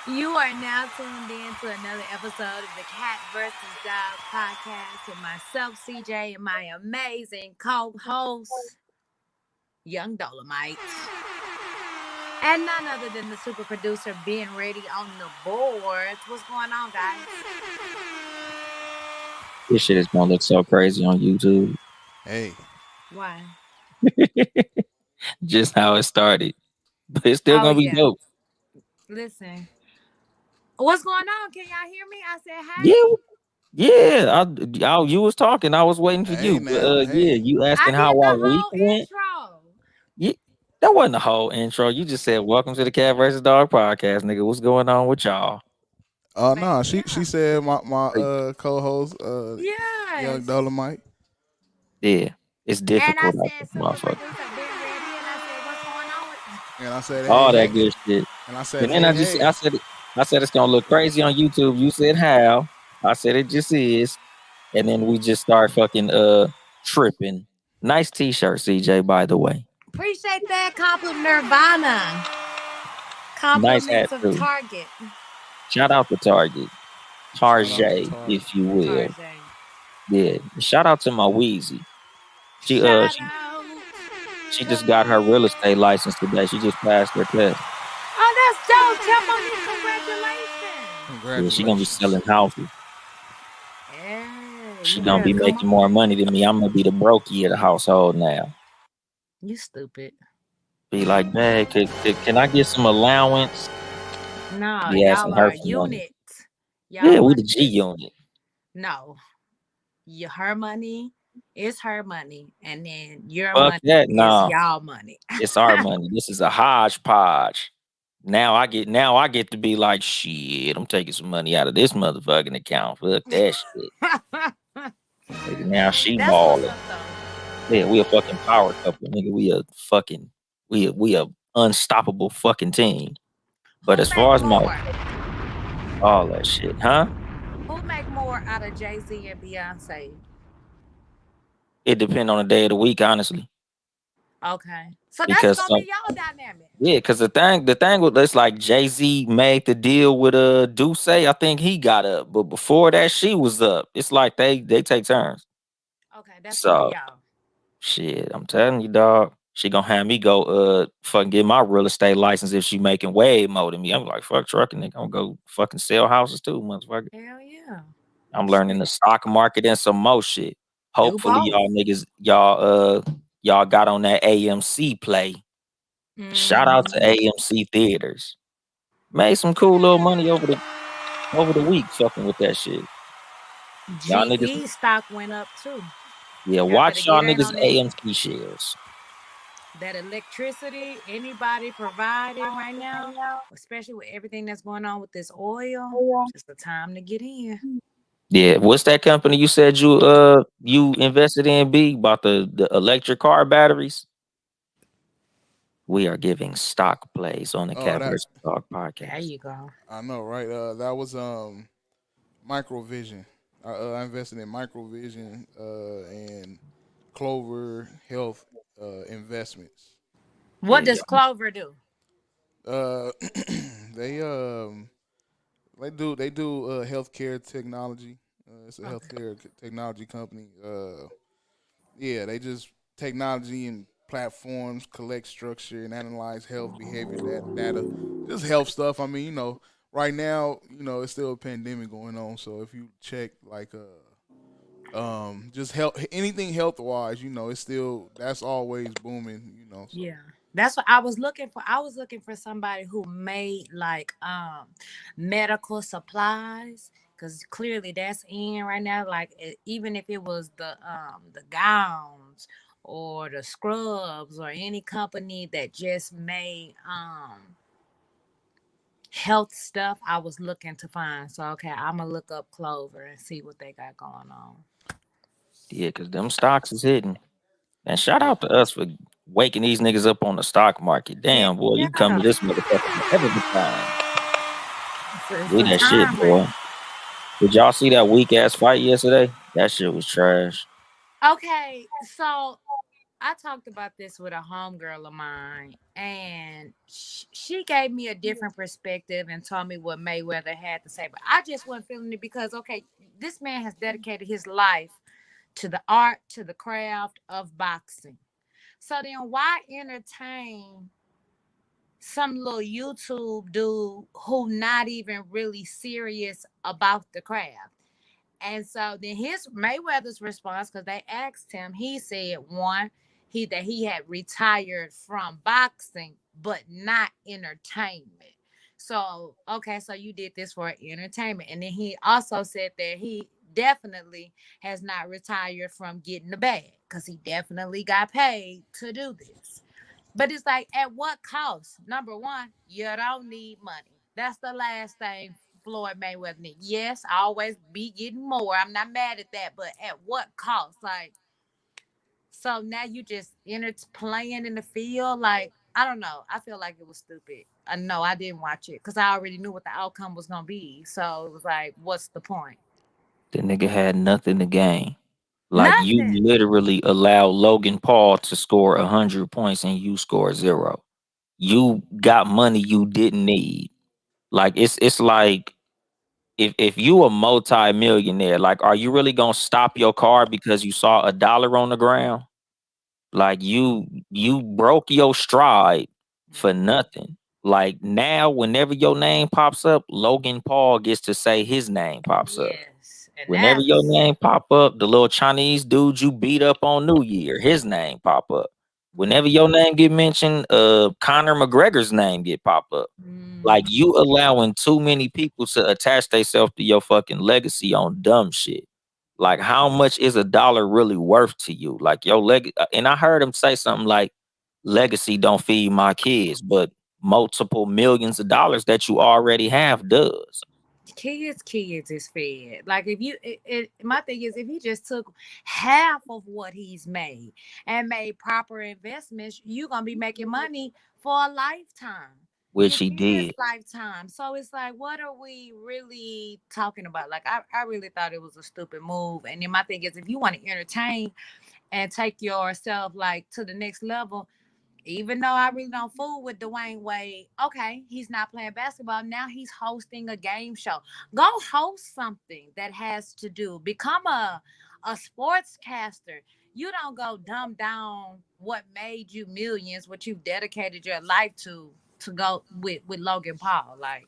You are now tuned in to another episode of the Cat vs. Dog podcast with myself, CJ, and my amazing co-host, Young Dolomite. And none other than the super producer being ready on the boards. What's going on, guys? This shit is gonna look so crazy on YouTube. Hey, Why? Just how it started. But it's still Oh, gonna be yeah. dope. Listen. What's going on? Can y'all hear me? I said, Yeah, hey. you was talking. I was waiting for hey you. But now, yeah, hey. you I asking how did the our week whole went. intro. Yeah, that wasn't the whole intro. You just said, "Welcome to the Cat versus Dog podcast, nigga. What's going on with y'all?" Oh no, Baby, she yeah. said my Like, co-host Young Yes. Dolomite. yeah, it's And I difficult out said, this super motherfucker. producer, been ready. And I said, what's going on with you? And I said, hey, All that hey. good shit. And I said, And then hey, hey. I said it's gonna look crazy on YouTube. You said how? I said it just is. And then we just start fucking tripping. Nice t-shirt, CJ, by the way. Appreciate that compliment, Nirvana. Nice hat Compliments of too. Target. Shout out to Target. Shout out to Tarjay, Tar. if you will. Tarjay. Yeah. Shout out to my Wheezy. She uh Shout she, out. she just got her real estate license today. She just passed her test. Oh, that's dope. Tell Monique congratulations. Yeah, she gonna be selling Congratulations. houses. Hey, She you gonna better be come making on. more money than me. I'm gonna be the brokey of the household now. You stupid. Be like, man, can I get some allowance? No, Be y'all asking her are a for money. unit. Yeah, Y'all we are the G just, unit. no. Her money is her money. And then your Fuck money that. is Nah. y'all money. It's our money. This is a hodgepodge. Now I get to be like, shit, I'm taking some money out of this motherfucking account. Fuck that shit. Nigga, now she That's what's balling. up, though. Yeah, we a fucking power couple, nigga. We a unstoppable fucking team. But Who as make far as my more? all that shit, huh? Who make more out of Jay-Z and Beyonce? It depends on the day of the week, honestly. Okay. So that's Because gonna be y'all dynamic. yeah, because the thing with this, like Jay-Z made the deal with Duce. I think he got up, but before that, she was up. It's like they take turns. Okay, that's gonna be So y'all. shit, I'm telling you, dog. She gonna have me go fucking get my real estate license if she making way more than me. I'm like, fuck trucking, nigga. I'm gonna go fucking sell houses too, motherfucker. Hell yeah. I'm learning Shit. the stock market and some more shit. Do Hopefully both. y'all niggas, y'all got on that AMC play. Shout out to Mm-hmm. AMC theaters. Made some cool little money over the week fucking with that shit. Y'all niggas, GE stock went up too. yeah, Y'all better watch get y'all in niggas on this. AMC shares. That electricity anybody providing right now, especially with everything that's going on with this oil, it's the time to get in. Yeah, what's that company you said you invested in? B about the electric car batteries. We are giving stock plays on the Oh, Cat that vs. Dog There podcast. you go. I know, right? That was Microvision. I invested in Microvision and Clover Health investments. What Yeah, does Clover do? Uh, they um they do healthcare technology. It's a Okay. healthcare technology company. Yeah, they just technology and platforms collect, structure, and analyze health behavior data, just health stuff. I mean, right now, it's still a pandemic going on. So if you check like just health, anything health wise, it's still that's always booming. So Yeah. That's what I was looking for. I was looking for somebody who made like medical supplies cuz clearly that's in right now like even if it was the gowns or the scrubs or any company that just made health stuff, I was looking to find. So okay, I'm going to look up Clover and see what they got going on. yeah, cause them stocks is hitting. And shout yeah, out to us for waking these niggas up on the stock market. Hell Damn, boy, you come to yeah. this motherfucker ahead of the time. It's We the that shit, time boy. right. Did y'all see that weak ass fight yesterday? That shit was trash. Okay, so I talked about this with a homegirl of mine, and she gave me a different perspective and told me what Mayweather had to say. But I just wasn't feeling it because, okay, this man has dedicated his life to the art, to the craft of boxing. So then, why entertain some little YouTube dude who not even really serious about the craft? And so then his Mayweather's response, because they asked him, he said one, he had retired from boxing, but not entertainment. So okay, so you did this for entertainment. And then he also said that he definitely has not retired from getting the bag because he definitely got paid to do this. But it's like, at what cost? Number one, you don't need money. That's the last thing Floyd Mayweather need. Yes, I always be getting more. I'm not mad at that, but at what cost? Like, so now you just enter playing in the field. Like, I don't know. I feel like it was stupid. No, I didn't watch it because I already knew what the outcome was gonna be. So it was like, what's the point? The nigga had nothing to gain. Like you Nothing. literally allowed Logan Paul to score 100 points and you score zero. You got money you didn't need. Like it's like if you a multi-millionaire, like are you really gonna stop your car because you saw a dollar on the ground? Like you broke your stride for nothing. Like now, whenever your name pops up, Logan Paul gets to say his name pops up. Yes, and Whenever your that's name pop up, the little Chinese dude you beat up on New Year, his name pop up. Whenever your name get mentioned, Conor McGregor's name get pop up. Like mm, you allowing too many people to attach themselves to your fucking legacy on dumb shit. Like how much is a dollar really worth to you? Like your leg, and I heard him say something like, "Legacy don't feed my kids, but multiple millions of dollars that you already have does." kids is fed. Like, if you my thing is, if he just took half of what he's made and made proper investments, you're gonna be making money for a lifetime, Which your he kids did. lifetime. So it's like, what are we really talking about? Like, I really thought it was a stupid move. And then my thing is, if you want to entertain and take yourself like to the next level, even though I really don't fool with Dwayne Wade, okay, he's not playing basketball. Now he's hosting a game show. Go host something that has to do. Become a sportscaster. You don't go dumb down what made you millions, what you've dedicated your life to go with Logan Paul. Like,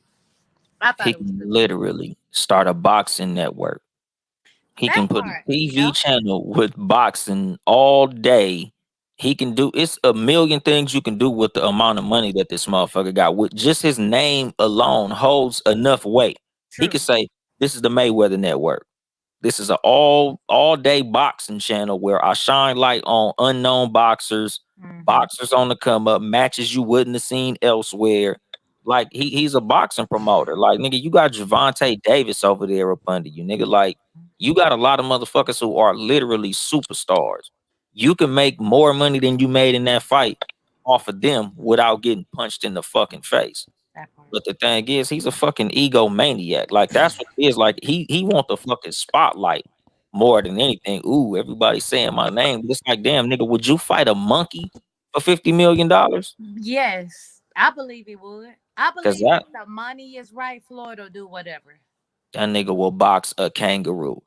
I thought He it was can stupid. literally start a boxing network. He That can put a part, TV yeah. channel with boxing all day. He can do it's a million things you can do with the amount of money that this motherfucker got. With just his name alone holds enough weight. He could True. say, "This is the Mayweather Network. This is an all day boxing channel where I shine light on unknown boxers, Hmm. boxers on the come up, matches you wouldn't have seen elsewhere." Like he's a boxing promoter. Like nigga, you got Javante Davis over there up under you, nigga. Like you got a lot of motherfuckers who are literally superstars. You can make more money than you made in that fight off of them without getting punched in the fucking face. That part. But the thing is, he's a fucking egomaniac. Like that's what it is. Like he want the fucking spotlight more than anything. Ooh, everybody's saying my name. But it's like, damn, nigga, would you fight a monkey for $50 million? Yes, I believe he would. I Cause believe that if the money is right, Floyd will do whatever. that nigga will box a kangaroo.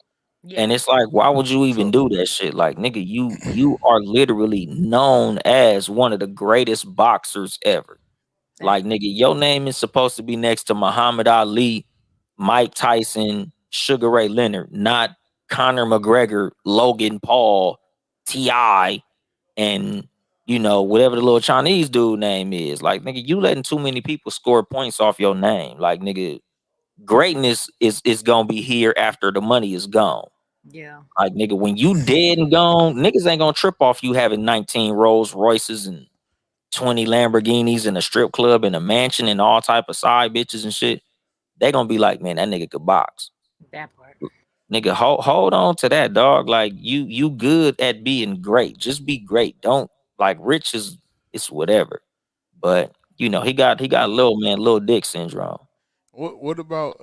And Yeah, it's like, why would you even So do that shit? Like, nigga, you are literally known as one of the greatest boxers ever. that Like, nigga, your name is supposed to be next to Muhammad Ali, Mike Tyson, Sugar Ray Leonard, not Conor McGregor, Logan Paul, T.I., and whatever the little Chinese dude name is. Like, nigga, you letting too many people score points off your name. Like, nigga, greatness is gonna be here after the money is gone. yeah, Like, nigga, when you dead and gone, niggas ain't gonna trip off you having 19 Rolls Royces and 20 Lamborghinis and a strip club and a mansion and all type of side bitches and shit. They gonna be like, man, that nigga could box. that part. Nigga, hold on to that, dog. Like you good at being great. Just be great. Don't like rich is it's whatever. But he got little dick syndrome. what about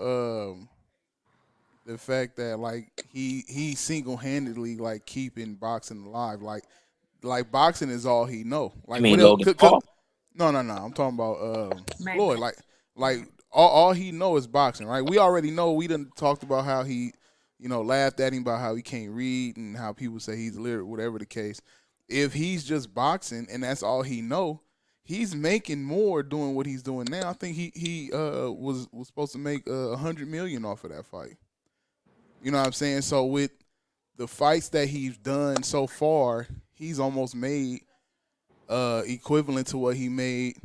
the fact that like he single handedly like keeping boxing alive? Like like boxing is all he know. You Like mean what else? Logan Paul? No. I'm talking about Floyd. Mayweather. Like all he know is boxing, right? We already know. We done talked about how he, laughed at him about how he can't read and how people say he's illiterate, whatever the case. If he's just boxing and that's all he know, he's making more doing what he's doing now. I think he was supposed to make $100 million off of that fight. You know what I'm saying? So with the fights that he's done so far, he's almost made equivalent to what he made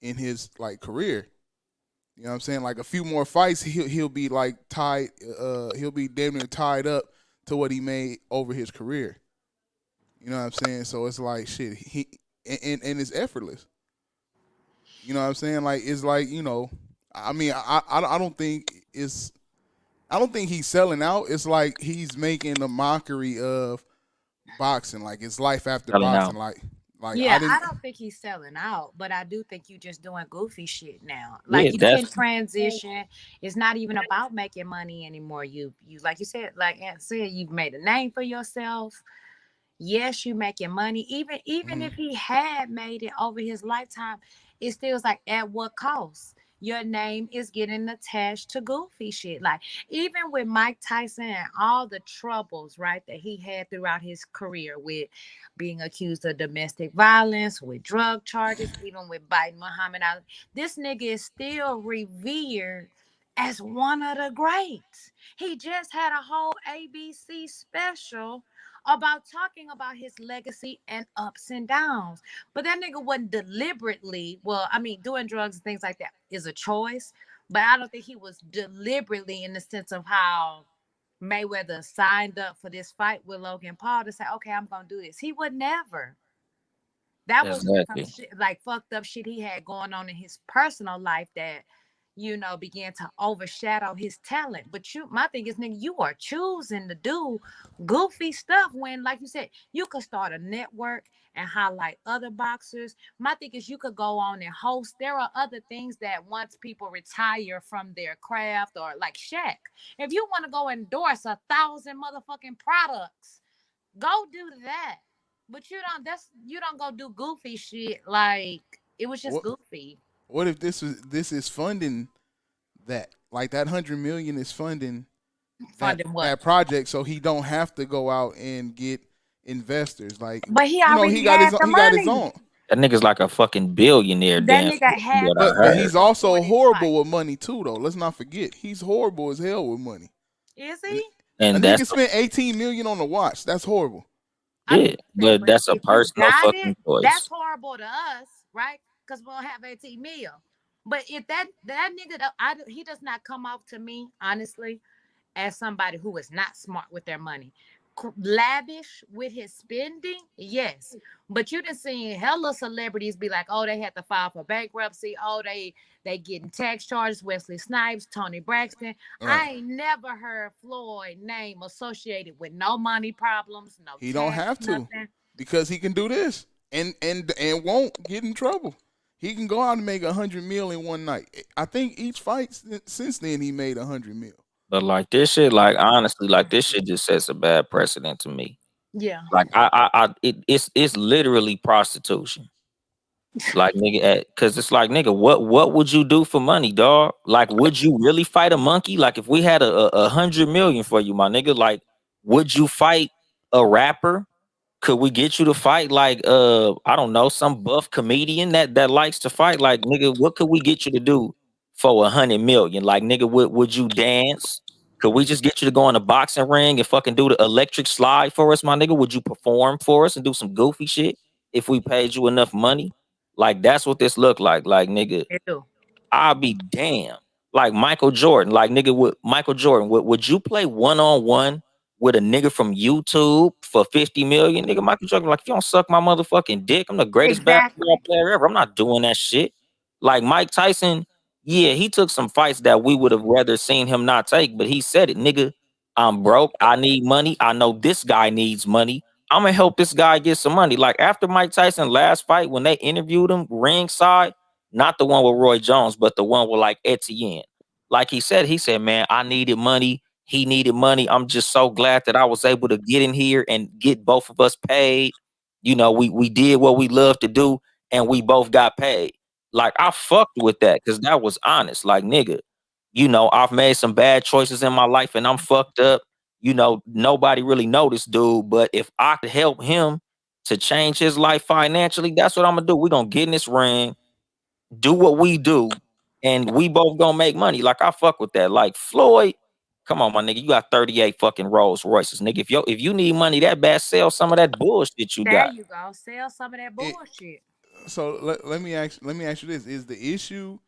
in his like career. You know what I'm saying? Like a few more fights, he'll be like tied. He'll be damn near tied up to what he made over his career. You know what I'm saying? So it's like shit. And it's effortless. You know what I'm saying? Like it's like I mean, I don't think it's. I don't think he's selling out. It's like he's making a mockery of boxing. Like it's life after Selling boxing. out. Like Yeah, I don't think he's selling out, but I do think you just doing goofy shit now. Like Yeah, you that's can transition. It's not even about making money anymore. You like you said, like Aunt said, you've made a name for yourself. Yes, you making money. Even if he had made it over his lifetime, it still is like at what cost? Your name is getting attached to goofy shit. Like even with Mike Tyson and all the troubles, right, that he had throughout his career with being accused of domestic violence, with drug charges, even with biting Muhammad Ali, this nigga is still revered as one of the greats. He just had a whole ABC special about talking about his legacy and ups and downs. But that nigga wasn't deliberately, well, I mean, doing drugs and things like that is a choice. But I don't think he was deliberately in the sense of how Mayweather signed up for this fight with Logan Paul to say, okay, I'm going to do this. He would never. That was some exactly. shit, like fucked up shit he had going on in his personal life that began to overshadow his talent. But my thing is, nigga, you are choosing to do goofy stuff when, like you said, you could start a network and highlight other boxers. My thing is, you could go on and host. There are other things that once people retire from their craft, or like Shaq, if you want to go endorse 1,000 motherfucking products, go do that. But you don't go do goofy shit. Like it was just what goofy. what if this is funding that? Like that $100 million is funding Funding what? that project, so he don't have to go out and get investors. Like But he already he got had the he got his money. own. That nigga's like a fucking billionaire. That Damn, nigga had what the I But heard. he's money also for this horrible fight. with money too, though. Let's not forget he's horrible as hell with money. Is he? A And that's nigga spent $18 million on a watch. That's horrible. I yeah, mean, but but that's a if you personal got fucking it, that's choice. horrible to us, right? Because we'll have 18 mil. But if that nigga, he does not come off to me, honestly, as somebody who is not smart with their money. Lavish with his spending, yes. But you done seen hella celebrities be like, oh, they had to file for bankruptcy. Oh, they getting tax charges. Wesley Snipes, Tony Braxton. Right. I ain't never heard Floyd name associated with no money problems, no He don't tax, have to nothing. because he can do this and won't get in trouble. He can go out and make $100 million in one night. I think each fight since then he made $100 million. But like this shit, like honestly, like this shit just sets a bad precedent to me. Yeah. Like it's literally prostitution. Like nigga, cause it's like nigga, what would you do for money, dog? Like, would you really fight a monkey? Like, if we had a 100 million for you, my nigga, like, would you fight a rapper? Could we get you to fight like I don't know, some buff comedian that likes to fight? Like, nigga, what could we get you to do for 100 million? Like, nigga, would you dance? Could we just get you to go in a boxing ring and fucking do the electric slide for us, my nigga? Would you perform for us and do some goofy shit if we paid you enough money? Like, that's what this looked like. Like, nigga, Ew. I'll be damned. Like Michael Jordan, like nigga, with Michael Jordan, would you play one-on-one with a nigga from YouTube for 50 million? Nigga, Michael Jordan, like, if you don't suck my motherfucking dick, I'm the greatest basketball Exactly. player ever. I'm not doing that shit. Like Mike Tyson, yeah, he took some fights that we would have rather seen him not take, but he said it, nigga, I'm broke. I need money. I know this guy needs money. I'm gonna help this guy get some money. Like after Mike Tyson last fight, when they interviewed him ringside, not the one with Roy Jones, but the one with like Etienne. Like he said, man, I needed money. He needed money. I'm just so glad that I was able to get in here and get both of us paid. You know, we did what we love to do, and we both got paid. Like I fucked with that because that was honest. Like nigga, you know, I've made some bad choices in my life, and I'm fucked up. You know, nobody really noticed, dude. But if I could help him to change his life financially, that's what I'm gonna do. We're gonna get in this ring, do what we do, and we both gonna make money. Like I fuck with that. Like Floyd, come on, my nigga, you got 38 fucking Rolls Royces, nigga. If you need money that bad, sell some of that bullshit you There got. you go. Sell some of that It, bullshit. so let me ask you this: is the issue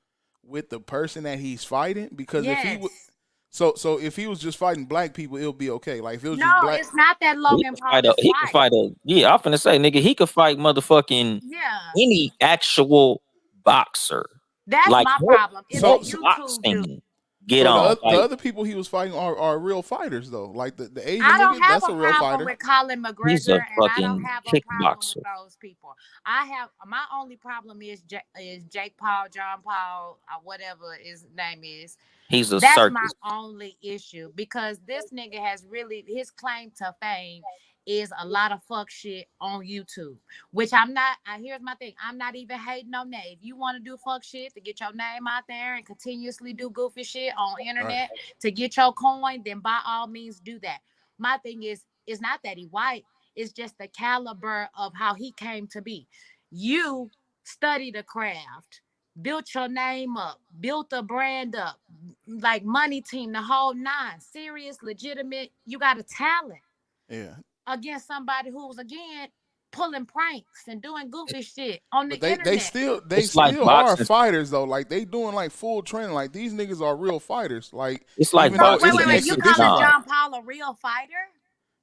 with the person that he's fighting? Because if he would, Yes. so if he was just fighting black people, it'll be okay. Like if it was just No, black, it's not that He Logan could Paul fight is he could white. fight yeah, I'm finna say, nigga, he could fight motherfucking Yeah. any actual boxer. That's Like my what problem. It's So the what YouTube dude. boxing get so on? the Like other people he was fighting are real fighters though. Like the Asian I don't nigga, have that's a a real problem fighter. with Colin he's McGregor, a and I don't fucking have a problem with kickboxer. those people. I have my only problem is Jake Paul, John Paul, whatever his name is. He's a That's my circus. only issue because this nigga has really his claim to fame is a lot of fuck shit on YouTube, which I'm not. Here's my thing: I'm not even hating on that. If you want to do fuck shit to get your name out there and continuously do goofy shit on Right. internet to get your coin, then by all means do that. My thing is, it's not that he white; it's just the caliber of how he came to be. You study the craft, built your name up, built a brand up, like money team, the whole nine, serious, legitimate. You got a talent Yeah. against somebody who's again pulling pranks and doing goofy shit on the But they internet. still It's like are boxing. fighters though. Like they doing like full training. Like these niggas are real fighters. Like It's like even though So boxing. it's an wait, you calling exhibition fight. John Paul a real fighter?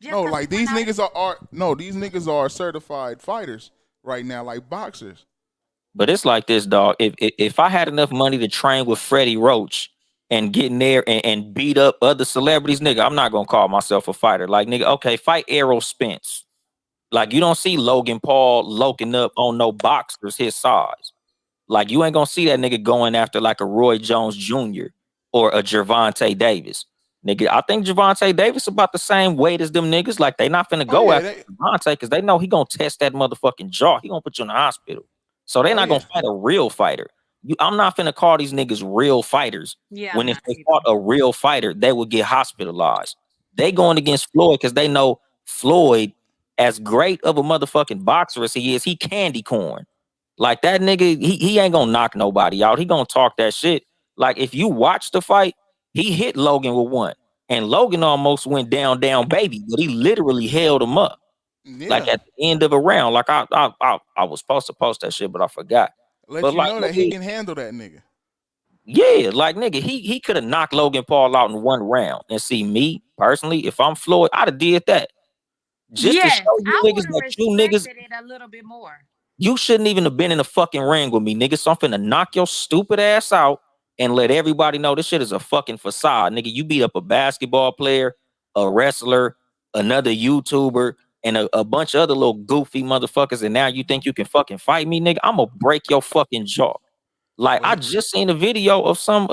Just No, because he like went these out niggas are no, these niggas are certified fighters right now, like boxers. But it's like this, dog. If I had enough money to train with Freddie Roach and get in there and beat up other celebrities, nigga, I'm not gonna call myself a fighter. Like, nigga, okay, fight Errol Spence. Like, you don't see Logan Paul loking up on no boxers his size. Like, you ain't gonna see that nigga going after like a Roy Jones Jr. or a Gervonta Davis. Nigga, I think Gervonta Davis about the same weight as them niggas. Like, they not finna Oh go yeah, after Gervonta because they know he gonna test that motherfucking jaw. He gonna put you in the hospital. So they oh not yeah. gonna fight a real fighter. I'm not finna call these niggas real fighters. Yeah, I'm When if not they either. fought a real fighter, they would get hospitalized. They going against Floyd because they know Floyd, as great of a motherfucking boxer as he is, he candy corn. Like that nigga, he ain't gonna knock nobody out. He gonna talk that shit. Like if you watch the fight, he hit Logan with one, and Logan almost went down, baby, but he literally held him up. Like Yeah. at the end of a round, like I was supposed to post that shit, but I forgot. Let But you like, know that he nigga, can handle that nigga. yeah, like nigga, he could have knocked Logan Paul out in one round. And see me personally, if I'm Floyd, I'd have did that just to show Yes, you I niggas would have that you niggas. respected it a little bit more. You shouldn't even have been in the fucking ring with me, nigga. So I'm finna knock your stupid ass out and let everybody know this shit is a fucking facade, nigga. You beat up a basketball player, a wrestler, another YouTuber, and a bunch of other little goofy motherfuckers, and now you think you can fucking fight me, nigga? I'm gonna break your fucking jaw. Like Well, I just seen a video of some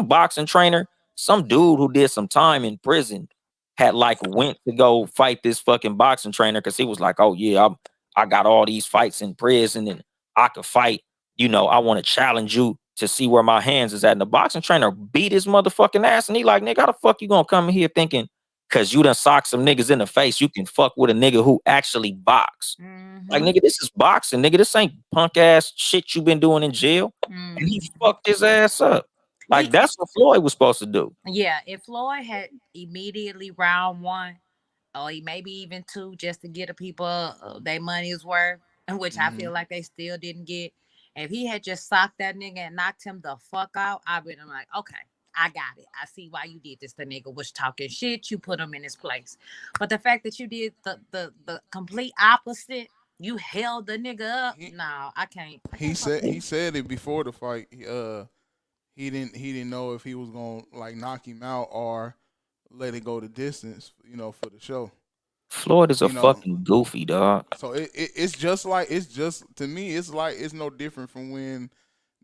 boxing trainer, some dude who did some time in prison, had like went to go fight this fucking boxing trainer because he was like, oh yeah, I got all these fights in prison and I could fight. You know, I want to challenge you to see where my hands is at. And the boxing trainer beat his motherfucking ass, and he like, nigga, how the fuck you gonna come in here thinking because you done sock some niggas in the face, you can fuck with a nigga who actually box? Like, Mm-hmm. nigga, this is boxing, nigga. This ain't punk ass shit you been doing in jail. And he Mm-hmm. fucked his ass up. Like, He, that's what Floyd was supposed to do. yeah, if Floyd had immediately round one, or maybe even two, just to get the people their money's worth, which I mhm. feel like they still didn't get. If he had just socked that nigga and knocked him the fuck out, I'd been like, okay, I got it. I see why you did this. The nigga was talking shit. You put him in his place. But the fact that you did the complete opposite, you held the nigga up. He No, I can't. I he can't fuck said with he said it before the fight. He didn't know if he was gonna like knock him out or let it go the distance, you know, for the show. Floyd is a You know, fucking goofy, dog. so it's just like it's just to me it's like it's no different from when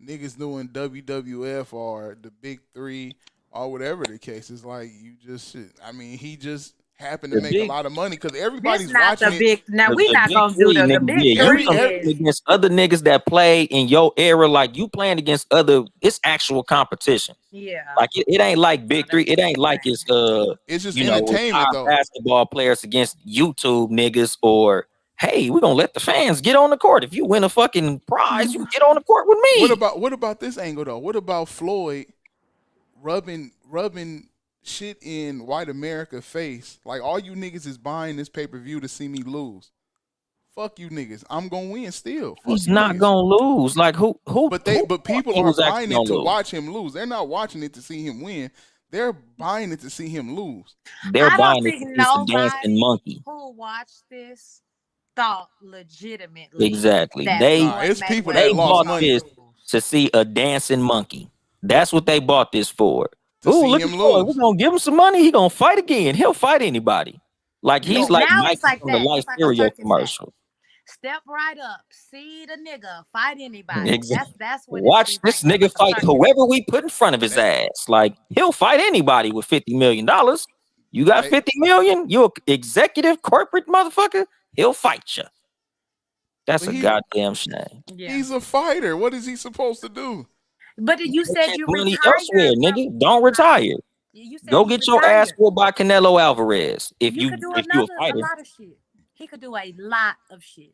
niggas doing WWF or the big three or whatever the case. It's like you just I mean he just happen to The make a big lot of money because This everybody's not the watching it. big. Now we the not big gonna do three, the nigga. big Yeah, you Every three. every competing against other niggas that play in your era. Like you playing against other. It's actual competition. Yeah. Like it ain't like big that's three. It what ain't I'm like saying. it's just retired entertainment though. basketball players against YouTube niggas or hey, we're gonna let the fans get on the court. If you win a fucking prize, you get on the court with me. What about this angle though? What about Floyd rubbing shit in white America face? Like all you niggas is buying this pay-per-view to see me lose. Fuck you niggas. I'm gonna win still. Fuck He's you not niggas. gonna lose. Like who But who people he are was actually buying it gonna to lose? watch him lose. They're not watching it to see him win. They're buying it to see him lose. They're I don't buying it think to see some dancing nobody monkey. who watched this thought legitimately Exactly. that They Nah, Floyd it's people they that Mayweather lost was bought gonna money this lose. to see a dancing monkey. That's what they bought this for. to Ooh, see look at him Floyd. We're lose. gonna give him some money. He gonna fight again. He'll fight anybody. Like You he's know, like Now Mikey it's like from the that. Life It's like a Cereal circus act. commercial. Step right up, see the nigga fight anybody. Exactly. That's what Watch it's this like nigga a fight circus. whoever we put in front of his That- ass. Like he'll fight anybody with $50 million. You got They- 50 million, you a executive corporate motherfucker, he'll fight you. That's but a goddamn shame. Yeah. he's a fighter. What is he supposed to do? But you Get said your you money retired elsewhere, from nigga. Don't retire. You said Go you get your ass retired. whooped by Canelo Alvarez if You you could do if you a a fighter. lot of shit. He could do a lot of shit.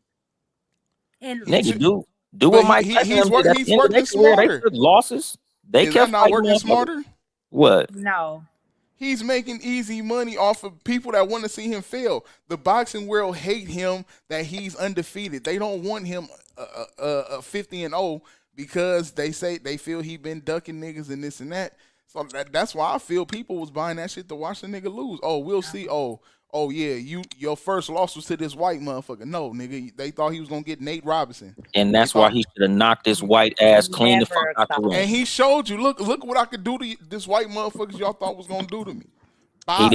And He Nigga, should- do But what Mike Tyson he's them did. At he's the end of their working career, they smarter. took losses. They Is that kept not fighting working motherfuckers. smarter? What? no. He's making easy money off of people that want to see him fail. The boxing world hate him that he's undefeated. They don't want him 50-0 because they say they feel he been ducking niggas and this and that. So that's why I feel people was buying that shit to watch the nigga lose. Oh, we'll see. Oh yeah, your first loss was to this white motherfucker. No, nigga, they thought he was gonna get Nate Robinson. And that's why he should have knocked this white ass clean the fuck Never out the thought. ring. And he showed you, look what I could do to this white motherfuckers y'all thought was gonna do to me. He Bye.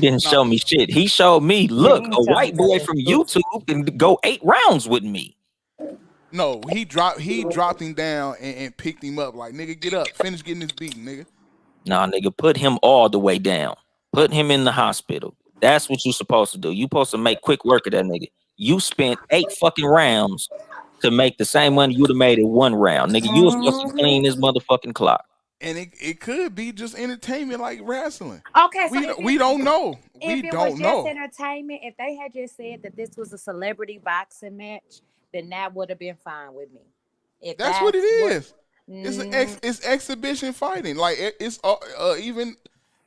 didn't show me shit. He showed me, look, didn't a show me white boy nothing. from YouTube can go 8 rounds with me. No, he dropped him down and picked him up like, nigga, get up, finish getting this beat, nigga. Nah, nigga, put him all the way down. Put him in the hospital. That's what you supposed to do. You supposed to make quick work of that nigga. You spent 8 fucking rounds to make the same money you'd have made in 1 round. Nigga, you was supposed to clean this motherfucking clock. And it could be just entertainment like wrestling. Okay, so We don't know. We if it don't was know. just entertainment, if they had just said that this was a celebrity boxing match, then that would have been fine with me. If That's what it is. Mm, It's exhibition fighting. Like it's even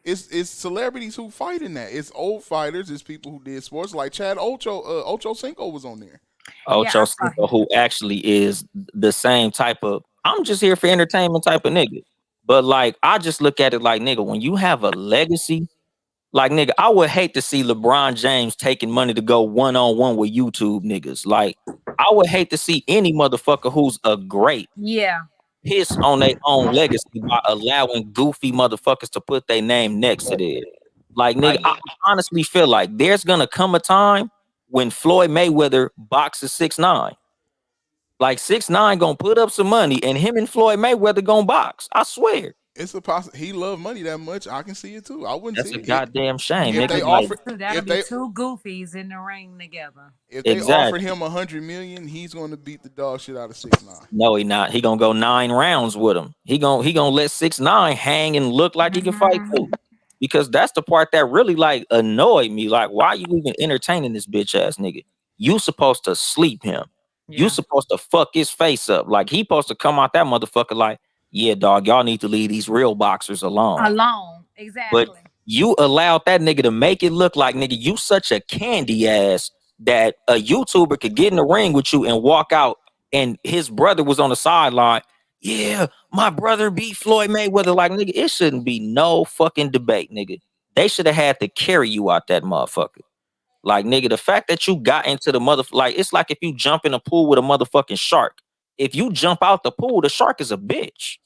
it's celebrities who fight in that. It's old fighters. It's people who did sports. Like Chad Ocho Cinco was on there. Ocho I saw Cinco, who actually is the same type of, I'm just here for entertainment type of nigga. But like, I just look at it like, nigga, when you have a legacy, like, nigga, I would hate to see LeBron James taking money to go one-on-one with YouTube niggas. Like, I would hate to see any motherfucker who's a great yeah. piss on their own legacy by allowing goofy motherfuckers to put their name next to it. Like, nigga, I honestly feel like there's gonna come a time when Floyd Mayweather boxes 6ix9ine. Like 6ix9ine gonna put up some money and him and Floyd Mayweather gonna box. I swear. It's a he loved money that much. I can see it too. I wouldn't That's see a it. goddamn shame. If Nigga, they like, offer That'll if be they 2 goofies in the ring together. if they Exactly. offered him $100 million, he's going to beat the dog shit out of 6ix9ine. no, he not. He gonna go 9 rounds with him. He gonna let 6ix9ine hang and look like he can fight too. Because that's the part that really like annoyed me. Like, why you even entertaining this bitch ass nigga? You supposed to sleep him. Yeah. You supposed to fuck his face up. Like he supposed to come out that motherfucker like, yeah, dog, y'all need to leave these real boxers alone. Exactly. But you allowed that nigga to make it look like, nigga, you such a candy ass that a YouTuber could get in the ring with you and walk out and his brother was on the sideline. Yeah, my brother beat Floyd Mayweather. Like, nigga, it shouldn't be no fucking debate, nigga. They should have had to carry you out that motherfucker. Like, nigga, the fact that you got into the like, it's like if you jump in a pool with a motherfucking shark. If you jump out the pool, the shark is a bitch.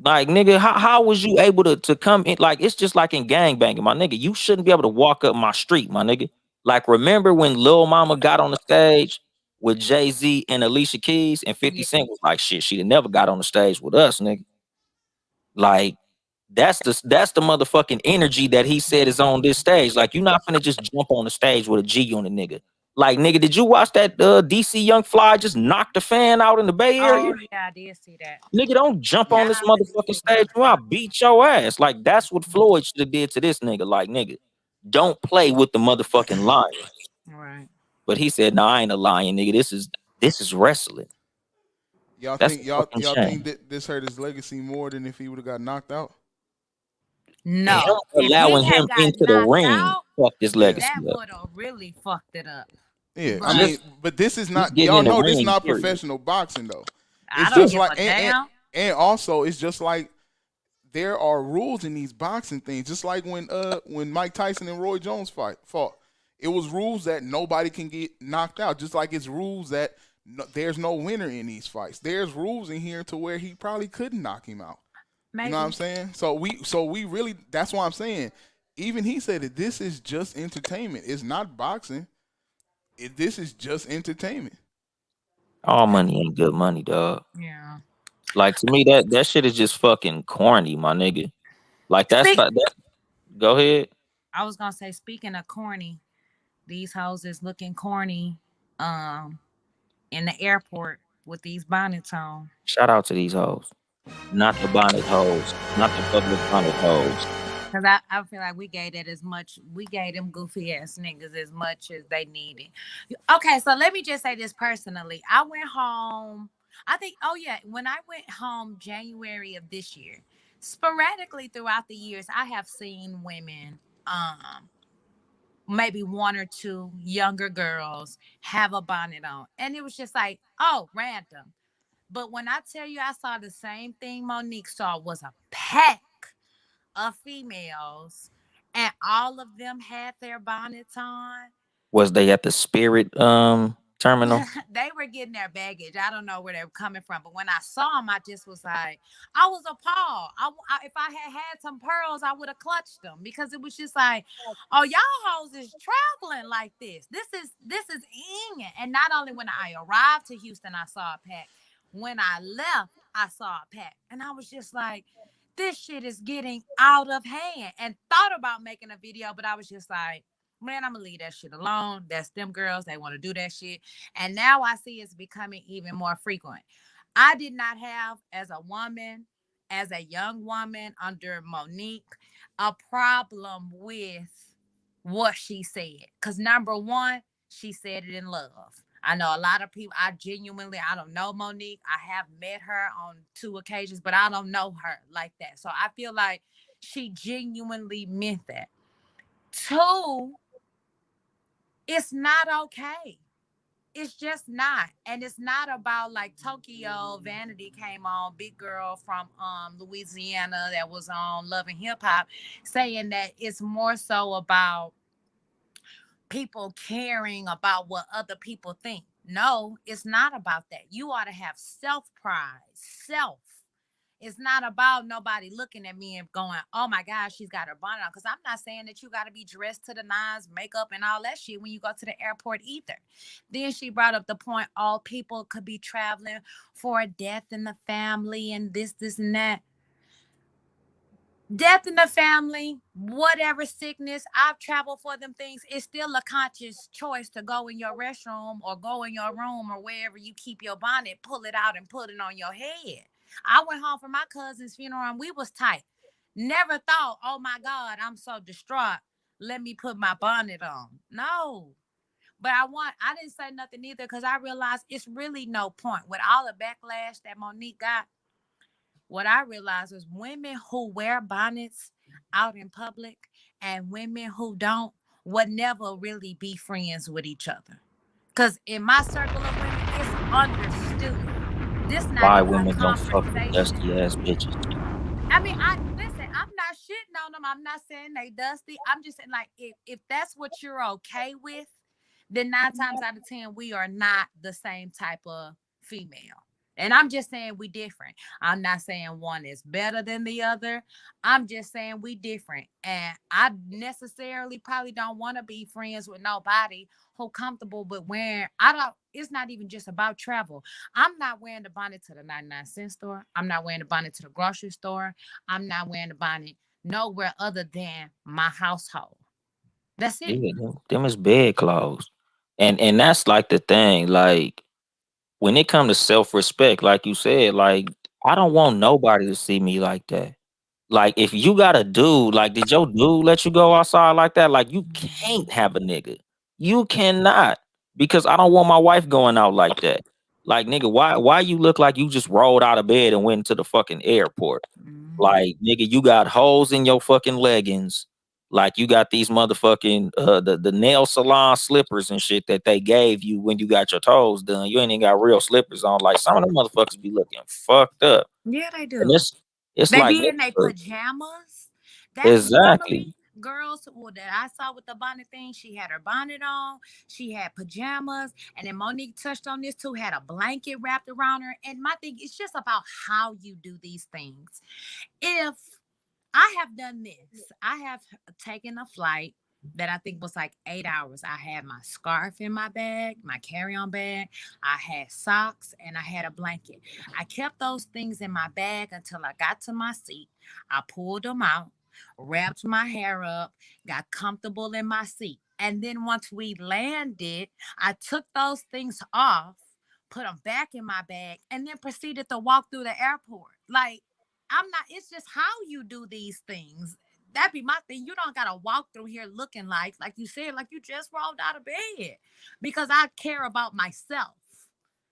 Like, nigga, how was you able to come in? Like, it's just like in gangbanging, my nigga. You shouldn't be able to walk up my street, my nigga. Like, remember when Lil Mama got on the stage with Jay-Z and Alicia Keys and 50 Cent was like, shit, she'd have never got on the stage with us, nigga. Like, That's the motherfucking energy that he said is on this stage. Like, you're not finna just jump on the stage with a G on the nigga. Like, nigga, did you watch that DC Young Fly just knock the fan out in the Bay Area? Oh yeah, I did see that. Nigga, don't jump on this Shout out to motherfucking DC stage. Young I'll beat your ass. Like, that's what Floyd should have did to this nigga. Like, nigga, don't play with the motherfucking lion. Right. But he said, "No, I ain't a lion, nigga. This is wrestling." Y'all That's think a y'all fucking y'all shame. think that this hurt his legacy more than if he would have got knocked out? Him No, if allowing he had him got into the knocked ring out, fucked his Yeah. legacy that up. would have really fucked it up. Yeah, I But mean, Just but this is not. getting Y'all in the know this is ring, not period. professional boxing though. I It's don't just give like a damn. and also it's just like there are rules in these boxing things. Just like when Mike Tyson and Roy Jones fought, it was rules that nobody can get knocked out. Just like it's rules that there's no winner in these fights. There's rules in here to where he probably couldn't knock him out. Maybe. You know what I'm saying? So we really, that's why I'm saying, even he said that this is just entertainment. It's not boxing. This is just entertainment. All money ain't good money, dog. Yeah. Like, to me, that shit is just fucking corny, my nigga. Like, that's Speak. not that. Go ahead. I was gonna say, speaking of corny, these hoes is looking corny, um, in the airport with these bonnets on. Shout out to these hoes, not the bonnet hoes, not the public bonnet hoes. Cause I feel like we gave them goofy ass niggas as much as they needed. Okay, so let me just say this personally. I went home. I think, oh yeah, when I went home January of this year, sporadically throughout the years, I have seen women, maybe one or two younger girls have a bonnet on. And it was just like, oh, random. But when I tell you I saw the same thing Monique saw was a pack of females, and all of them had their bonnets on. Was they at the Spirit terminal? They were getting their baggage. I don't know where they were coming from, but when I saw them, I just was like, I was appalled. If I had had some pearls, I would have clutched them, because it was just like, oh, y'all hoes is traveling like this. This is in. And not only when I arrived to Houston, I saw a pack. When I left, I saw a pack, and I was just like, this shit is getting out of hand. And thought about making a video, but I was just like, man, I'm gonna leave that shit alone. That's them girls. They want to do that shit. And now I see it's becoming even more frequent. I did not have, as a woman, as a young woman under Monique, a problem with what she said. Because number one, she said it in love. I know a lot of people, I don't know Monique. I have met her on 2 occasions, but I don't know her like that. So I feel like she genuinely meant that. Two, it's not okay. It's just not. And it's not about, like, Tokyo Vanity came on, big girl from Louisiana that was on Love and Hip Hop, saying that it's more so about people caring about what other people think. No, it's not about that. You ought to have self pride, self. It's not about nobody looking at me and going, oh my gosh, she's got her bonnet on. Because I'm not saying that you got to be dressed to the nines, makeup, and all that shit when you go to the airport either. Then she brought up the point, all people could be traveling for a death in the family and this, and that. Death in the family, whatever sickness, I've traveled for them things. It's still a conscious choice to go in your restroom or go in your room or wherever you keep your bonnet, pull it out and put it on your head. I went home for my cousin's funeral and we was tight. Never thought, oh my God, I'm so distraught. Let me put my bonnet on. No. But I didn't say nothing either, because I realized it's really no point. With all the backlash that Monique got, what I realized was women who wear bonnets out in public and women who don't would never really be friends with each other. Because in my circle of women, it's understood. This not Why even a women don't fuck with conversation. dusty ass bitches? I mean, I'm not shitting on them. I'm not saying they dusty. I'm just saying, like, if that's what you're okay with, then 9 times out of 10, we are not the same type of female. And I'm just saying we different. I'm not saying one is better than the other. I'm just saying we different. And I necessarily probably don't want to be friends with nobody who comfortable with wearing. I don't, it's not even just about travel. I'm not wearing the bonnet to the 99-cent store. I'm not wearing the bonnet to the grocery store. I'm not wearing the bonnet nowhere other than my household. That's it. Yeah, them is bed clothes. And that's like the thing. Like when it comes to self-respect, like you said, like I don't want nobody to see me like that. Like if you got a dude, like did your dude let you go outside like that? Like you Mhm. can't have a nigga. You cannot because I don't want my wife going out like that. Like nigga, why you look like you just rolled out of bed and went to the fucking airport? Mhm. Like nigga, you got holes in your fucking leggings. Like you got these motherfucking the nail salon slippers and shit that they gave you when you got your toes done. You ain't even got real slippers on. Like some of them motherfuckers be looking fucked up. Yeah, they And do. it's They like be in their nigga, pajamas. That's exactly. normally girls who that I saw with the bonnet thing. She had her bonnet on, she had pajamas, and then Monique touched on this too, had a blanket wrapped around her. And my thing, it's just about how you do these things. If I have done this, I have taken a flight that I think was like 8 hours. I had my scarf in my bag, my carry-on bag. I had socks and I had a blanket. I kept those things in my bag until I got to my seat. I pulled them out, wrapped my hair up, got comfortable in my seat. And then once we landed, I took those things off, put them back in my bag, and then proceeded to walk through the airport. Like, I'm not, it's just how you do these things. That'd be my thing. You don't gotta walk through here looking like you said, like you just rolled out of bed. Because I care about myself.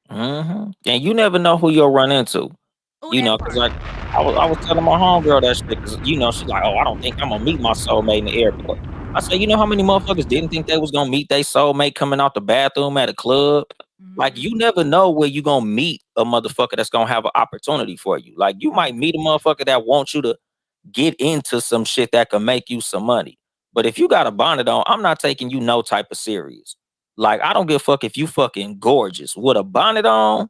And you never know who you'll run into. Oh, You that know, because part. like I was telling my homegirl that shit because you know she's like, oh, I don't think I'm gonna meet my soulmate in the airport. I said, you know how many motherfuckers didn't think they was gonna meet their soulmate coming out the bathroom at a club? Like you Mm-hmm. never know where you gonna meet a motherfucker that's gonna have an opportunity for you. Like you might meet a motherfucker that wants you to get into some shit that can make you some money. But if you got a bonnet on, I'm not taking you no type of serious. Like I don't give a fuck if you fucking gorgeous with a bonnet on.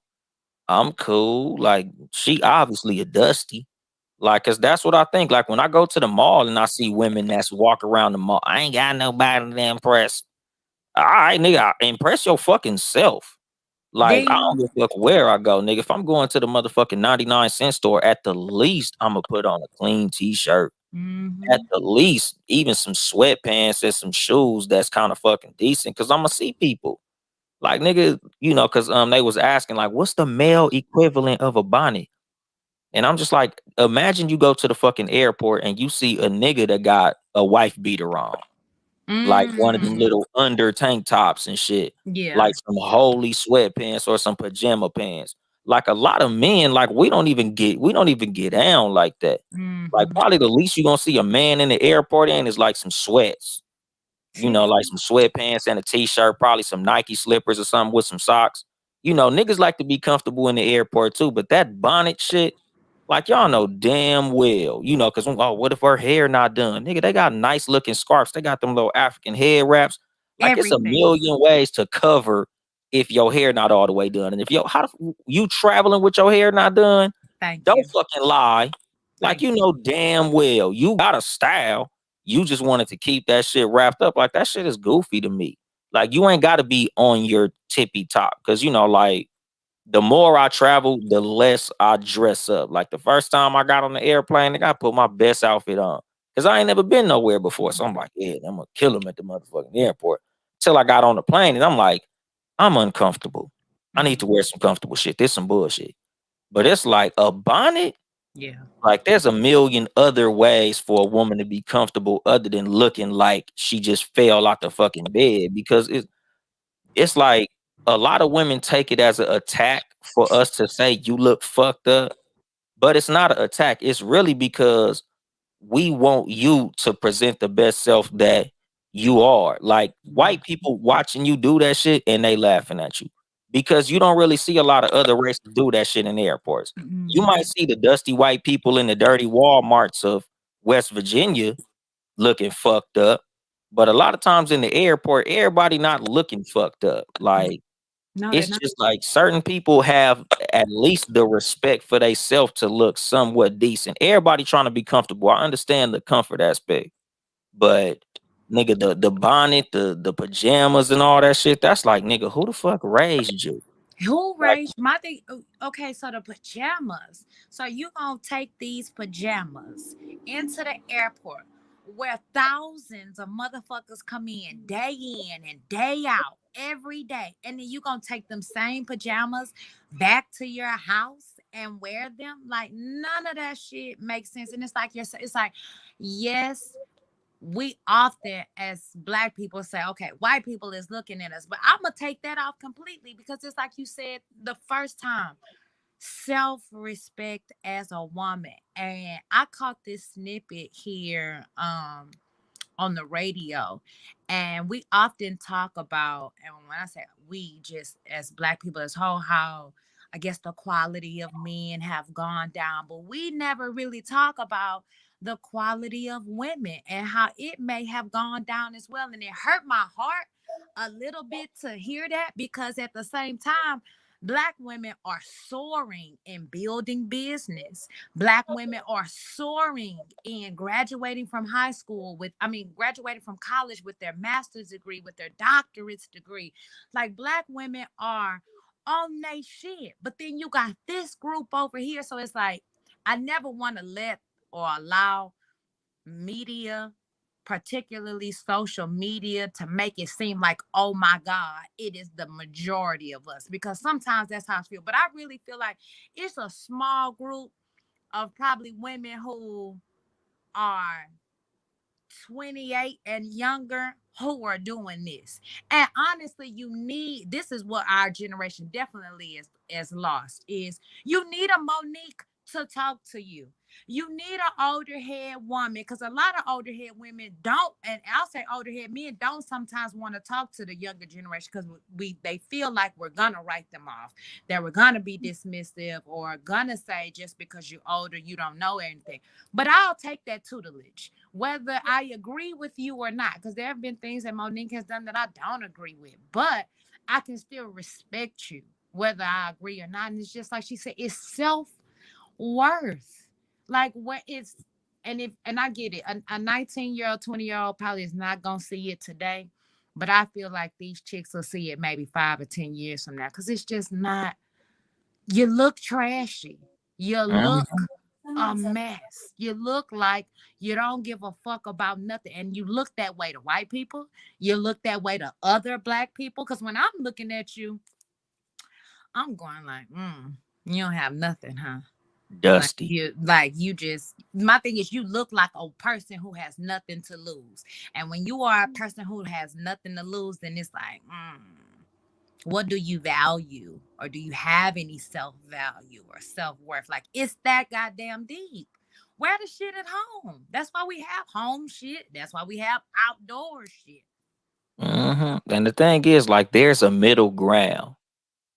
I'm cool. Like she obviously a dusty. Like, cause that's what I think. Like when I go to the mall and I see women that's walk around the mall, I ain't got nobody to impress. All right, nigga, impress your fucking self. Like, I don't Ding. give a fuck where I go, nigga. If I'm going to the motherfucking 99-cent store, at the least, I'm gonna put on a clean t-shirt. At Mm-hmm. the least, even some sweatpants and some shoes that's kind of fucking decent. Cause I'm gonna see people. Like, nigga, you know, cause they was asking, like, what's the male equivalent of a bonnet? And I'm just like, imagine you go to the fucking airport and you see a nigga that got a wife beater on, like one of them Mm. little under tank tops and shit, Yeah. like some holy sweatpants or some pajama pants. Like a lot of men, like we don't even get down like that. Like Mm-hmm. probably the least you gonna see a man in the airport in is like some sweats, you know, like some sweatpants and a t-shirt, probably some Nike slippers or something with some socks. You know, niggas like to be comfortable in the airport too, but that bonnet shit, like y'all know damn well, you know, because oh, what if her hair not done? Nigga, they got nice looking scarves. They got them little African head wraps. Like it's a Everything. million ways to cover if your hair not all the way done. And if you traveling with your hair not done, Thank don't you. fucking lie. Like Thank you you. know damn well you got a style. You just wanted to keep that shit wrapped up. Like that shit is goofy to me. Like you ain't got to be on your tippy top because you know like the more I travel, the less I dress up. Like the first time I got on the airplane, I got to put my best outfit on because I ain't never been nowhere before. So I'm like, yeah, I'm gonna kill him at the motherfucking airport. Till I got on the plane, and I'm like, I'm uncomfortable. I need to Mhm. wear some comfortable shit. This some bullshit. But it's like a bonnet. Yeah. Like there's a million other ways for a woman to be comfortable other than looking like she just fell out the fucking bed because it's like a lot of women take it as an attack for us to say you look fucked up, but it's not an attack. It's really because we want you to present the best self that you are. Like Yeah. white people watching you do that shit and they laughing at you because you don't really see a lot of other races do that shit in the airports. You might Mhm. see the dusty white people in the dirty Walmarts of West Virginia looking fucked up, but a lot of times in the airport, everybody not looking fucked up. Like No, they're It's not. just like certain people have at least the respect for themselves to look somewhat decent. Everybody trying to be comfortable. I understand the comfort aspect, but nigga, the bonnet, the pajamas and all that shit, that's like, nigga, who the fuck raised you? Who Like, raised my thing? Okay, so the pajamas. So you gonna take these pajamas into the airport where thousands of motherfuckers come in and day out every day, and then you gonna take them same pajamas back to your house and wear them? Like none of that shit makes sense. And it's like it's like, yes, we often as black people say, okay, white people is looking at us, but I'm gonna take that off completely because it's like you said the first time, self-respect as a woman. And I caught this snippet here on the radio, and we often talk about, and when I say we, just as black people as whole, how I guess the quality of men have gone down, but we never really talk about the quality of women and how it may have gone down as well. And it hurt my heart a little bit to hear that, because at the same time, black women are soaring in building business. Black women are soaring in graduating from high school with, I mean, graduating from college with their master's degree, with their doctorate's degree. Like black women are on they shit. But then you got this group over here. So it's like, I never want to let or allow media, particularly social media, to make it seem like, oh my God, it is the majority of us. Because sometimes that's how I feel. But I really feel like it's a small group of probably women who are 28 and younger who are doing this. And honestly, you need, this is what our generation definitely is lost, is you need a Monique to talk to you. You need an older head woman, because a lot of older head women don't, and I'll say older head men don't sometimes want to talk to the younger generation because they feel like we're gonna write them off, that we're gonna be dismissive, or gonna say just because you're older you don't know anything. But I'll take that tutelage, whether I agree with you or not, because there have been things that Monique has done that I don't agree with, but I can still respect you whether I agree or not. And it's just like she said, it's self worth. Like what it's, and I get it. A 19-year-old, 20-year-old probably is not gonna see it today, but I feel like these chicks will see it maybe 5 or 10 years from now, because it's just not. You look trashy. You look mhm. a mess. You look like you don't give a fuck about nothing. And you look that way to white people. You look that way to other black people. Because when I'm looking at you, I'm going like, you don't have nothing, huh? Dusty. Like you just, my thing is, you look like a person who has nothing to lose. And when you are a person who has nothing to lose, then it's like, what do you value? Or do you have any self-value or self-worth? Like, it's that goddamn deep. Wear the shit at home. That's why we have home shit. That's why we have outdoor shit. And the thing is, like, there's a middle ground.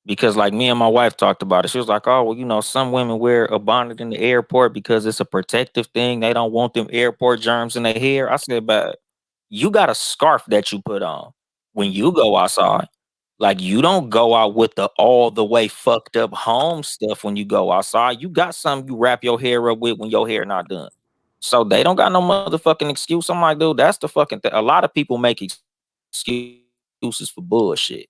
Because like me and my wife talked about it. She was like, "Oh, well, some women wear a bonnet in the airport because it's a protective thing. They don't want them airport germs in their hair." I said, "But you got a scarf that you put on when you go outside. Like you don't go out with the all the way fucked up home stuff when you go outside. You got something you wrap your hair up with when your hair not done. So they don't got no motherfucking excuse." I'm like, dude, that's the fucking thing. A lot of people make excuses for bullshit.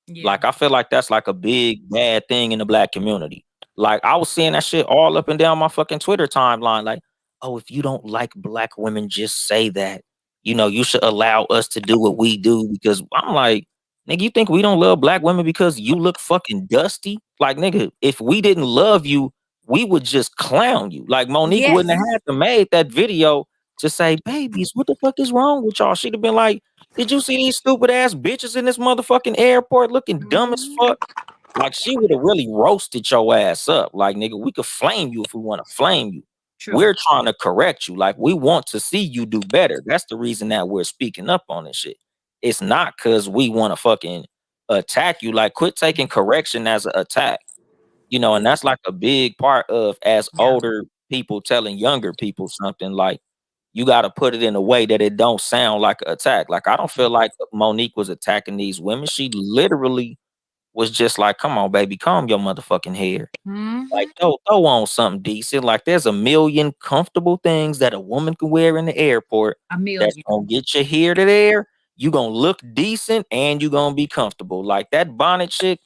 Yeah. Like, I feel like that's like a big bad thing in the black community. Like, I was seeing that shit all up and down my fucking Twitter timeline. Like, oh, if you don't like black women, just say that. You should allow us to do what we do. Because I'm like, nigga, you think we don't love black women because you look fucking dusty? Like, nigga, if we didn't love you, we would just clown you. Like, Monique wouldn't have Yes. had to made that video to say, babies, what the fuck is wrong with y'all? She'd have been like, did you see these stupid ass bitches in this motherfucking airport looking dumb as Mhm. fuck? Like she would have really roasted your ass up. Like, nigga, we could flame you if we want to flame you. True. We're trying to correct you. Like, we want to see you do better. That's the reason that we're speaking up on this shit. It's not because we want to fucking attack you. Like, quit taking correction as an attack. And that's like a big part of, as Yeah. older people telling younger people something, like you got to put it in a way that it don't sound like an attack. Like, I don't feel like Monique was attacking these women. She literally was just like, come on, baby, comb your motherfucking hair. Like, Mm-hmm. throw on something decent. Like, there's a million comfortable things that a woman can wear in the airport A that's million. gonna get your hair to there. You gonna look decent and you gonna be comfortable. Like that bonnet shit,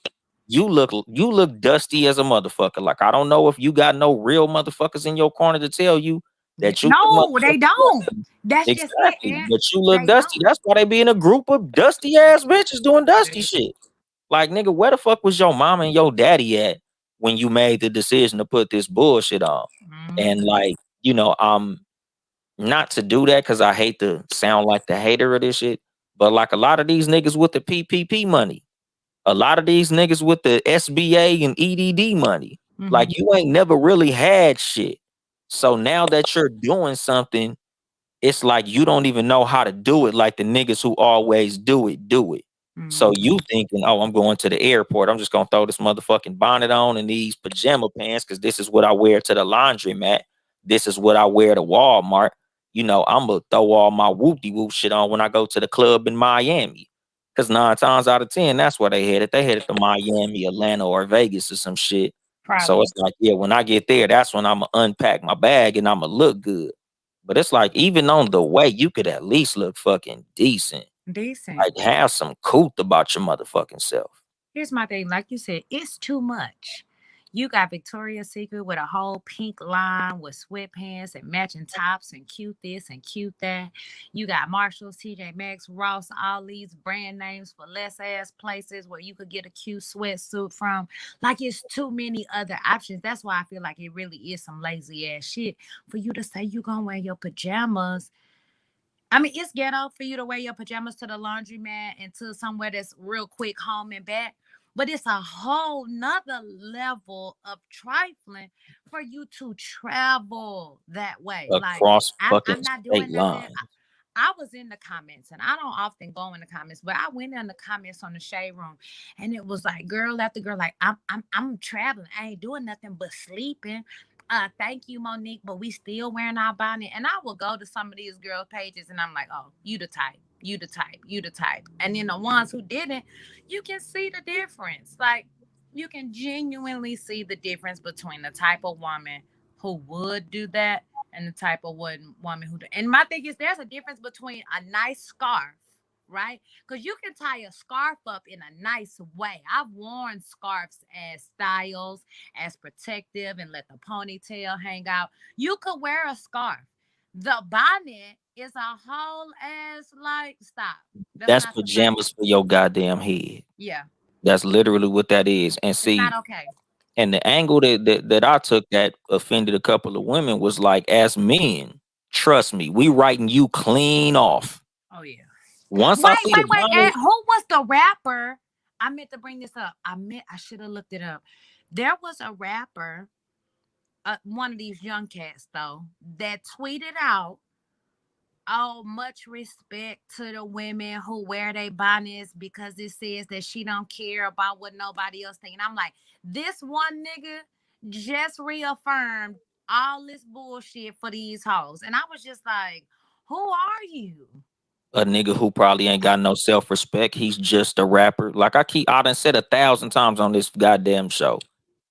you look dusty as a motherfucker. Like, I don't know if you got no real motherfuckers in your corner to tell you that you look No, they don't. motherfucking That's just it. exactly, And but you look they dusty. don't. That's why they be in a group of dusty ass bitches doing dusty shit. Like, nigga, where the fuck was your mama and your daddy at when you made the decision to put this bullshit on? And Mhm. like, not to do that because I hate to sound like the hater of this shit, but like a lot of these niggas with the PPP money, a lot of these niggas with the SBA and EDD money, like Mhm. you ain't never really had shit. So now that you're doing something, it's like you don't even know how to do it like the niggas who always do it. So Mhm. you thinking, oh, I'm going to the airport. I'm just gonna throw this motherfucking bonnet on and these pajama pants because this is what I wear to the laundromat. This is what I wear to Walmart. I'm gonna throw all my whoopty whoop shit on when I go to the club in Miami. Cause 9 times out of 10, that's where they headed. They headed to Miami, Atlanta, or Vegas or some shit. So Probably it's like, yeah, when I get there, that's when I'm gonna unpack my bag and I'm gonna look good. But it's like, even on the way, you could at least look fucking decent. decent. Like, have some couth about your motherfucking self. Here's my thing. Like you said, it's too much. You got Victoria's Secret with a whole pink line with sweatpants and matching tops and cute this and cute that. You got Marshalls, TJ Maxx, Ross, all these brand names for less ass places where you could get a cute sweatsuit from. Like, it's too many other options. That's why I feel like it really is some lazy ass shit for you to say you gonna wear your pajamas. I mean, it's ghetto for you to wear your pajamas to the laundromat and to somewhere that's real quick, home and back. But it's a whole nother level of trifling for you to travel that way. Like, Across I'm fucking not state doing nothing. lines. I was in the comments, and I don't often go in the comments, but I went in the comments on the shade room, and it was like girl after girl, like I'm traveling, I ain't doing nothing but sleeping. Thank you, Monique, but we still wearing our bonnet. And I will go to some of these girls' pages, and I'm like, oh, you the type, you the type, you the type. And then the ones who didn't, you can see the difference. Like, you can genuinely see the difference between the type of woman who would do that and the type of woman who do. And my thing is, there's a difference between a nice scarf, right? Because you can tie a scarf up in a nice way. I've worn scarves as styles, as protective, and let the ponytail hang out. You could wear a scarf. The bonnet is a whole ass, like, stop. That's That's not sustainable. pajamas for your goddamn head. Yeah, That's literally what that is. And it's see, not okay. and the angle that I took that offended a couple of women was like, as men, trust me, we writing you clean off. Oh yeah. Once I see the Wait. bonnet, Who was the rapper? I meant to bring this up. I should have looked it up. There was a rapper, one of these young cats though, that tweeted out, "Oh, much respect to the women who wear their bonnets because it says that she don't care about what nobody else think." And I'm like, this one nigga just reaffirmed all this bullshit for these hoes, and I was just like, who are you? a nigga who probably ain't got no self-respect. He's just a rapper. Like I done said 1,000 times on this goddamn show.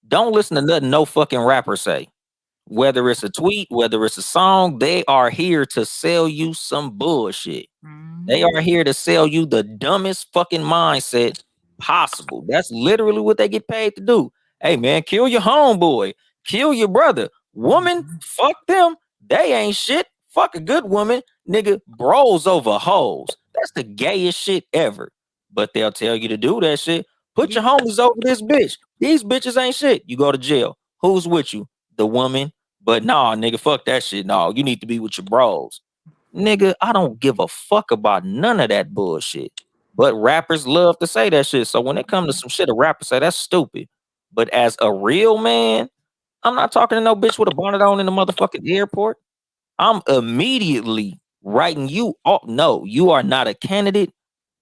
Don't listen to nothing no fucking rapper say. Whether it's a tweet, whether it's a song, they are here to sell you some bullshit. They Mhm. are here to sell you the dumbest fucking mindset possible. That's literally what they get paid to do. Hey man, kill your homeboy, kill your brother. Woman, Mhm. fuck them. They ain't shit. Fuck a good woman. Nigga, bros over hoes. That's the gayest shit ever. But they'll tell you to do that shit. Put your Yeah. homies over this bitch. These bitches ain't shit. You go to jail. Who's with you? The woman. But nah, nigga, fuck that shit. No, you need to be with your bros. Nigga, I don't give a fuck about none of that bullshit. But rappers love to say that shit. So when it comes to some shit, a rapper say that's stupid. But as a real man, I'm not talking to no bitch with a bonnet on in the motherfucking airport. I'm immediately writing you off. No, you are not a candidate.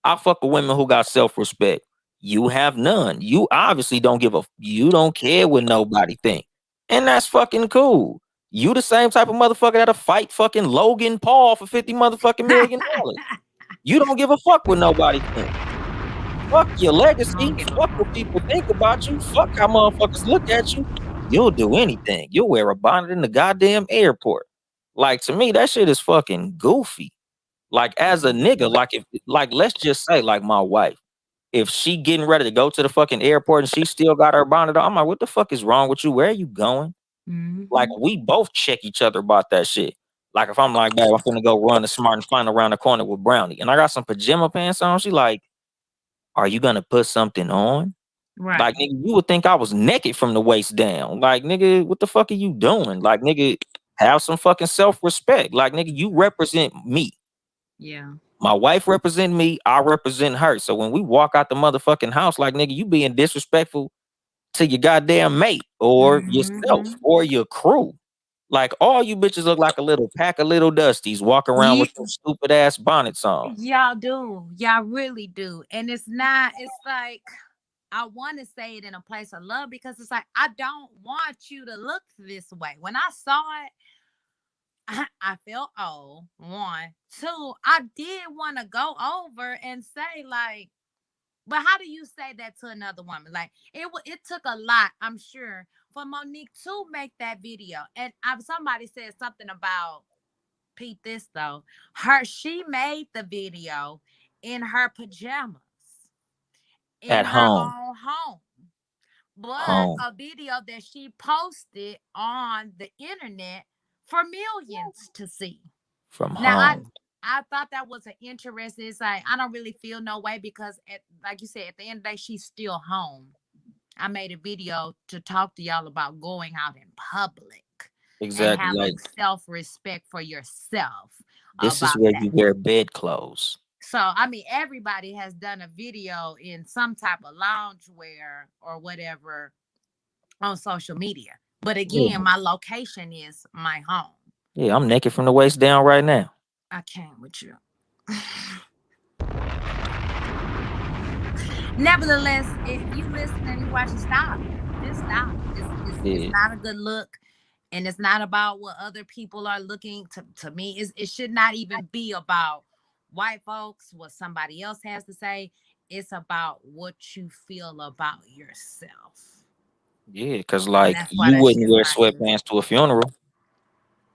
I fuck with women who got self-respect. You have none. You obviously don't give a you don't care what nobody think. And that's fucking cool. You the same type of motherfucker that'll fight fucking Logan Paul for 50 motherfucking $1 million. You don't give a fuck what nobody think. Fuck your I legacy. don't give a Fuck what people think about you. Fuck how motherfuckers look at you. You'll do anything. You'll wear a bonnet in the goddamn airport. Like, to me, that shit is fucking goofy. Like, as a nigga, like, if, like, let's just say, like, my wife, if she getting ready to go to the fucking airport and she still got her bonnet on, I'm like, what the fuck is wrong with you? Where are you going? Like, Mhm. we both check each other about that shit. Like, if I'm like, babe, I'm gonna go run the Smart and Final around the corner with Brownie, and I got some pajama pants on, she like, are you gonna put something on? Right. Like, nigga, you would think I was naked from the waist down. Like, nigga, what the fuck are you doing? Like, nigga, have some fucking self-respect. Like, nigga, you represent me. Yeah. My wife represent me, I represent her. So when we walk out the motherfucking house, like, nigga, you being disrespectful to your goddamn mate or yourself Mhm. or your crew. Like, all you bitches look like a little pack of little dusties walking around You, with your stupid ass bonnets on. y'all do. Y'all really do. And it's not, it's like, I want to say it in a place of love because it's like, I don't want you to look this way. When I saw it, I felt old. One, two, I did want to go over and say, like, but how do you say that to another woman? Like it took a lot, I'm sure, for Monique to make that video. And somebody said something about Pete this though. She made the video in her pajamas in At her home. own home. But Home. a video that she posted on the internet for millions to see. From Now home. I thought that was an interesting. It's like I don't really feel no way because, like you said, at the end of the day, she's still home. I made a video to talk to y'all about going out in public and Exactly. Like, having self respect for yourself this is about where that. you wear bed clothes. So I mean, everybody has done a video in some type of loungewear or whatever on social media. But Yeah. again, my location is my home. Yeah, I'm naked from the waist down right now. I came with you. Nevertheless, if you listen and you watching, stop. Just stop. It's Yeah. not a good look. And it's not about what other people are looking to me. It should not even be about white folks, what somebody else has to say. It's about what you feel about yourself. Yeah, because And like that's why you that wouldn't shit's wear not good. sweatpants to a funeral.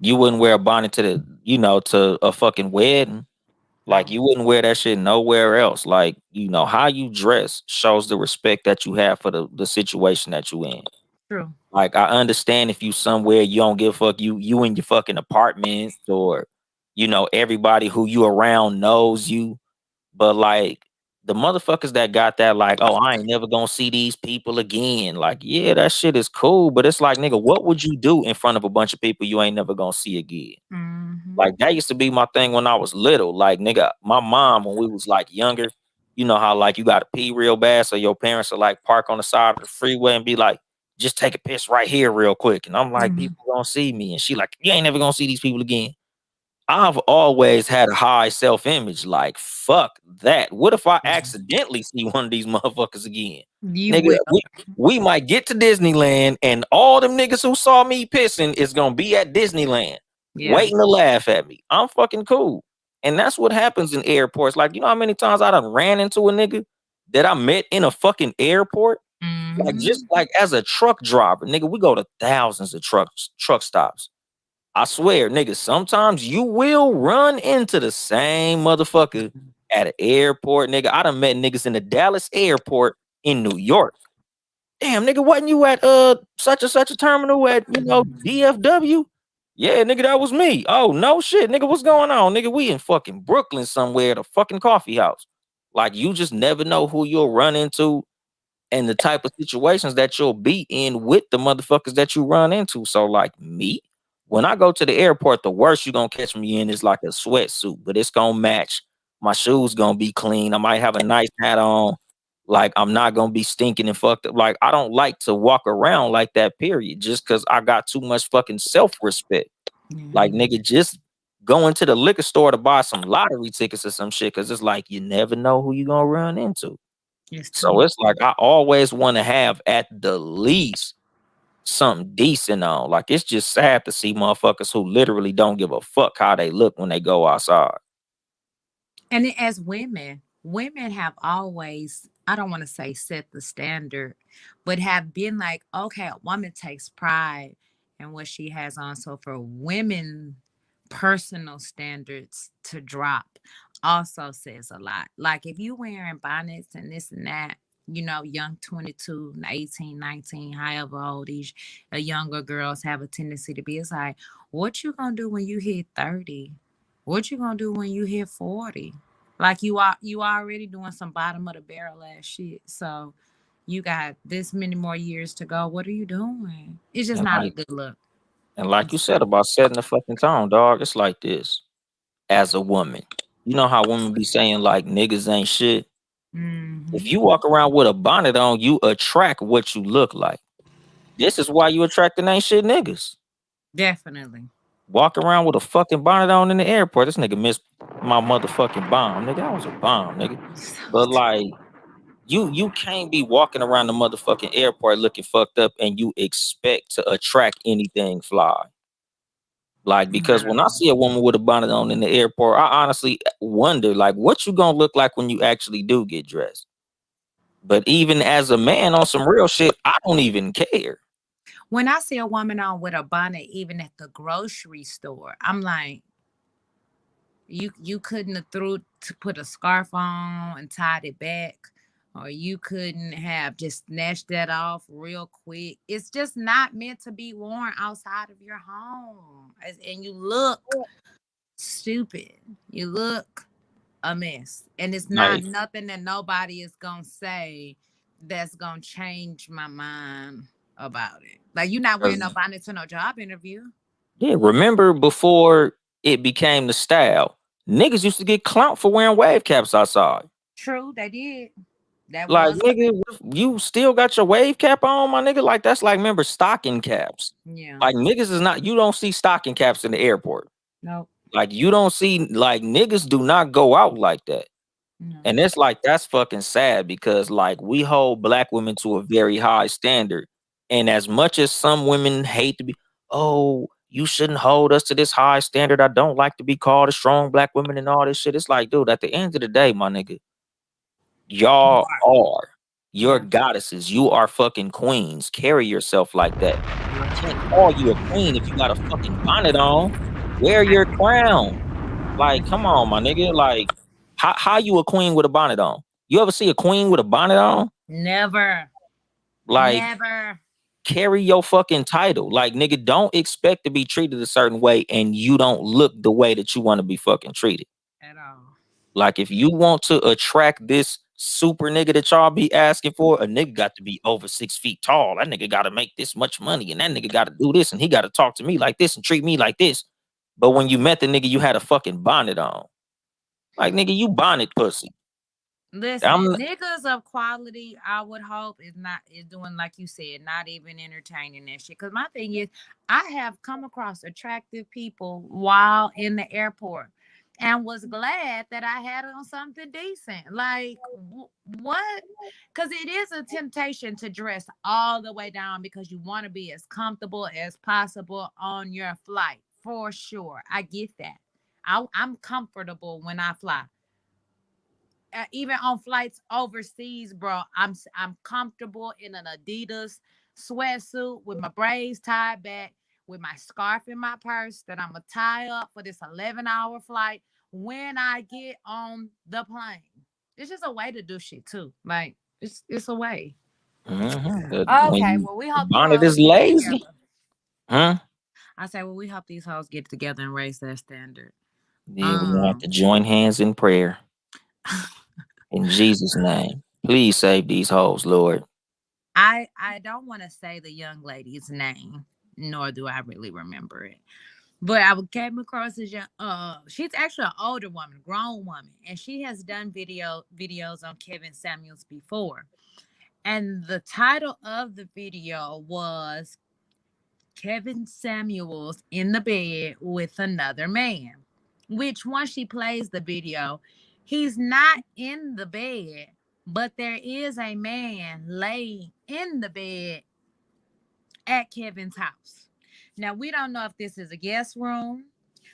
You wouldn't wear a bonnet to the, to a fucking wedding. Like, No. you wouldn't wear that shit nowhere else. Like, how you dress shows the respect that you have for the situation that you in. True. Like, I understand if you somewhere you don't give a fuck, you in your fucking apartment, or everybody who you around knows you. But like, the motherfuckers that got that, like, oh, I ain't never gonna see these people again. Like, yeah, that shit is cool, but it's like, nigga, what would you do in front of a bunch of people you ain't never gonna see again? Mm-hmm. Like, that used to be my thing when I was little. Like, nigga, my mom, when we was like younger, you know how like you gotta pee real bad, so your parents are like park on the side of the freeway and be like, just take a piss right here real quick. And I'm like, Mm-hmm. people gonna see me. And she like, you ain't never gonna see these people again. I've always had a high self-image. Like, fuck that. What if I accidentally see one of these motherfuckers again? You Nigga, will. we might get to Disneyland and all them niggas who saw me pissing is gonna be at Disneyland Yeah. waiting to laugh at me. I'm fucking cool. And that's what happens in airports. Like, you know how many times I done ran into a nigga that I met in a fucking airport? Like, just Mm-hmm. like as a truck driver, nigga, we go to thousands of truck stops. I swear, nigga, sometimes you will run into the same motherfucker at an airport, nigga. I done met niggas in the Dallas airport in New York. Damn, nigga, wasn't you at such and such a terminal at DFW? Yeah, nigga, that was me. Oh no shit, nigga, what's going on? Nigga, we in fucking Brooklyn somewhere at a fucking coffee house. Like, you just never know who you'll run into and the type of situations that you'll be in with the motherfuckers that you run into. So, like me, when I go to the airport, the worst you gonna catch me in is like a sweatsuit, but it's gonna match. My shoes gonna be clean. I might have a nice hat on. Like, I'm not gonna be stinking and fucked up. Like, I don't like to walk around like that, period, just because I got too much fucking self-respect. Like, Mm-hmm. nigga, just going to the liquor store to buy some lottery tickets or some shit, because it's like you never know who you gonna run into. It's So true. it's like I always want to have at the least something decent on. Like, it's just sad to see motherfuckers who literally don't give a fuck how they look when they go outside. And as women have always, I don't want to say set the standard, but have been like, okay, a woman takes pride in what she has on. So for women, personal standards to drop also says a lot. Like if you wearing bonnets and this and that, young 22, 18, 19, however old these younger girls have a tendency to be. It's like, what you gonna do when you hit 30? What you gonna do when you hit 40? Like you already doing some bottom of the barrel ass shit. So you got this many more years to go. What are you doing? It's just And not a like, good look. and like you said about setting the fucking tone, dog. It's like this. As a woman, you know how women be saying like niggas ain't shit. If Hmm. you walk around with a bonnet on, you attract what you look like. This is why you attracting ain't shit niggas. Definitely. Walk around with a fucking bonnet on in the airport. This nigga missed my motherfucking bomb, nigga. That was a bomb, nigga. But like, you can't be walking around the motherfucking airport looking fucked up and you expect to attract anything fly. Like, because when I No. see a woman with a bonnet on in the airport, I honestly wonder, like, what you gonna look like when you actually do get dressed. But even as a man on some real shit, I don't even care. When I see a woman on with a bonnet, even at the grocery store, I'm like, you couldn't have threw to put a scarf on and tied it back, or you couldn't have just snatched that off real quick. It's just not meant to be worn outside of your home. And you look stupid. You look a mess. And it's not Like, nothing that nobody is gonna say that's gonna change my mind about it. Like you're not wearing no 'cause, bonnet to no job interview. yeah, remember before it became the style, niggas used to get clout for wearing wave caps outside. True, they did. That Like, was nigga, you still got your wave cap on, my nigga? Like, that's like, remember, stocking caps. yeah. Like, niggas is not, you don't see stocking caps in the airport. Nope. Like, you don't see, like, niggas do not go out like that. No. And it's like, that's fucking sad because, like, we hold black women to a very high standard. And as much as some women hate to be, oh, you shouldn't hold us to this high standard. I don't like to be called a strong black woman and all this shit. It's like, dude, at the end of the day, my nigga, You y'all are. are. You're Yeah. goddesses. You are fucking queens. Carry yourself like that. I can't call you a queen if you got a fucking bonnet on. Wear your crown. Like, come on, my nigga. Like, how you a queen with a bonnet on? You ever see a queen with a bonnet on? Never. Like, Never. carry your fucking title. Like, nigga, don't expect to be treated a certain way and you don't look the way that you want to be fucking treated. At all. Like, if you want to attract this super nigga that y'all be asking for, a nigga got to be over 6 feet tall. That nigga got to make this much money, and that nigga got to do this, and he got to talk to me like this and treat me like this. But when you met the nigga, you had a fucking bonnet on. Like, nigga, you bonnet pussy. Listen, I'm niggas of quality, I would hope is doing like you said, not even entertaining that shit. Cause my thing is, I have come across attractive people while in the airport, and was glad that I had on something decent. Like what? Cause it is a temptation to dress all the way down because you want to be as comfortable as possible on your flight. For sure, I get that. I'm comfortable when I fly, even on flights overseas, bro. I'm comfortable in an Adidas sweatsuit with my braids tied back, with my scarf in my purse that I'm gonna tie up for this 11-hour flight when I get on the plane. It's just a way to do shit too. Like it's a way. when Okay, you well we the hope you bonnet hoes is get lazy, together. huh? I say, well, we hope these hoes get together and raise their standard. Yeah, we're gonna have Um, to join hands in prayer in Jesus' name. Please save these hoes, Lord. I don't want to say the young lady's name, nor do I really remember it. But I came across this young she's actually an older woman, grown woman, and she has done videos on Kevin Samuels before. And the title of the video was Kevin Samuels in the bed with another man. Which once she plays the video, he's not in the bed, but there is a man laying in the bed at Kevin's house. Now, we don't know if this is a guest room.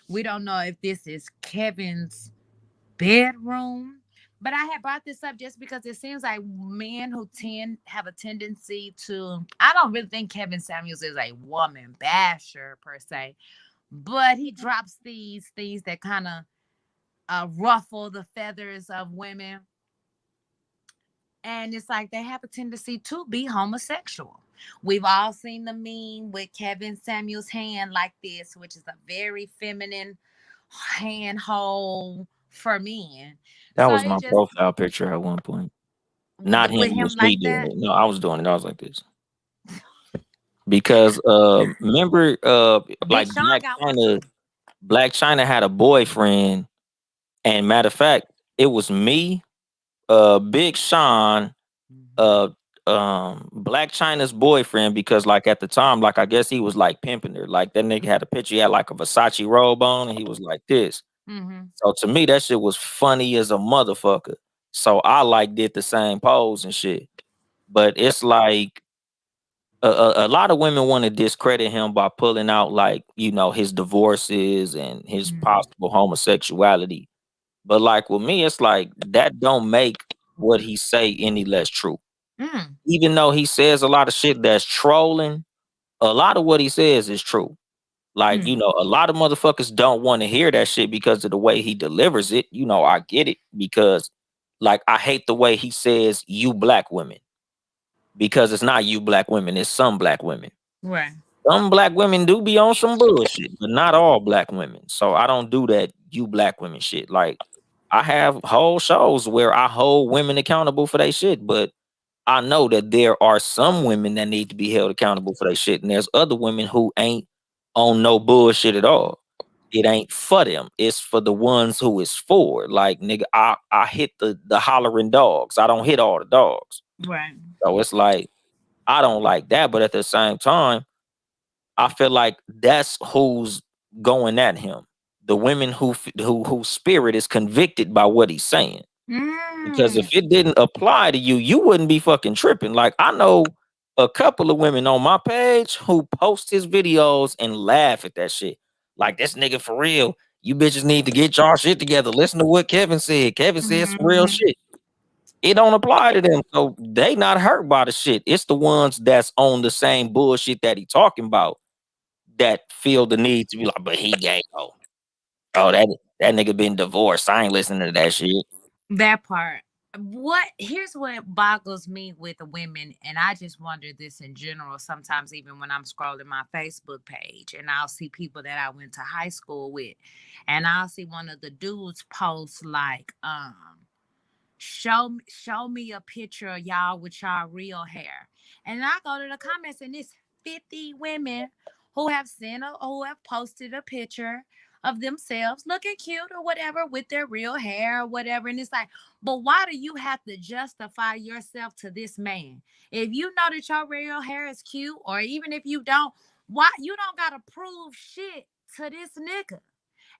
We don't know if this is Kevin's bedroom, But I had brought this up just because it seems like men who have a tendency to. I don't really think Kevin Samuels is a woman basher per se, but he drops these things that kind of ruffle the feathers of women, and it's like they have a tendency to be homosexual. We've all seen the meme with Kevin Samuels' hand like this, which is a very feminine handhold for men. That So was it my just profile picture at one point. Not with him, him just me like doing that. it. No, I was doing it. I was like this. Because remember Big like Sean got one too. Black China had a boyfriend, and matter of fact, it was me, Big Sean, Mhm. uh Black China's boyfriend, because like at the time, like I guess he was like pimping her. Like that nigga had a picture, he had like a Versace robe on, and he was like this. Mhm. So to me, that shit was funny as a motherfucker. So I like did the same pose and shit. But it's like a lot of women want to discredit him by pulling out like, you know, his divorces and his Mhm. possible homosexuality. But like with me, it's like that don't make what he say any less true. Mm. Even though he says a lot of shit that's trolling, a lot of what he says is true. Like, you Mm. know, a lot of motherfuckers don't want to hear that shit because of the way he delivers it. You know, I get it, because like I hate the way he says you black women, because it's not you black women, it's some black women. Right. Some black women do be on some bullshit, but not all black women. So I don't do that you black women shit. Like I have whole shows where I hold women accountable for their shit, but I know that there are some women that need to be held accountable for their shit, and there's other women who ain't on no bullshit at all. It ain't for them. It's for the ones who it's for. Like nigga, I hit the hollering dogs. I don't hit all the dogs. Right. So it's like I don't like that, but at the same time, I feel like that's who's going at him. The women whose spirit is convicted by what he's saying. Because Mm. if it didn't apply to you, you wouldn't be fucking tripping. Like I know a couple of women on my page who post his videos and laugh at that shit. Like this nigga for real. You bitches need to get y'all shit together. Listen to what Kevin said. Kevin said some real Mhm. shit. It don't apply to them. So they not hurt by the shit. It's the ones that's on the same bullshit that he talking about that feel the need to be like, but he gay. Oh, that nigga been divorced. I ain't listening to that shit. That part. Here's what boggles me with the women, and I just wonder this in general. Sometimes, even when I'm scrolling my Facebook page, and I'll see people that I went to high school with, and I'll see one of the dudes post like, show me a picture of y'all with y'all real hair. And I go to the comments and it's 50 women who have sent or who have posted a picture of themselves looking cute or whatever with their real hair or whatever. And it's like, but why do you have to justify yourself to this man? If you know that your real hair is cute, or even if you don't, why you don't gotta prove shit to this nigga?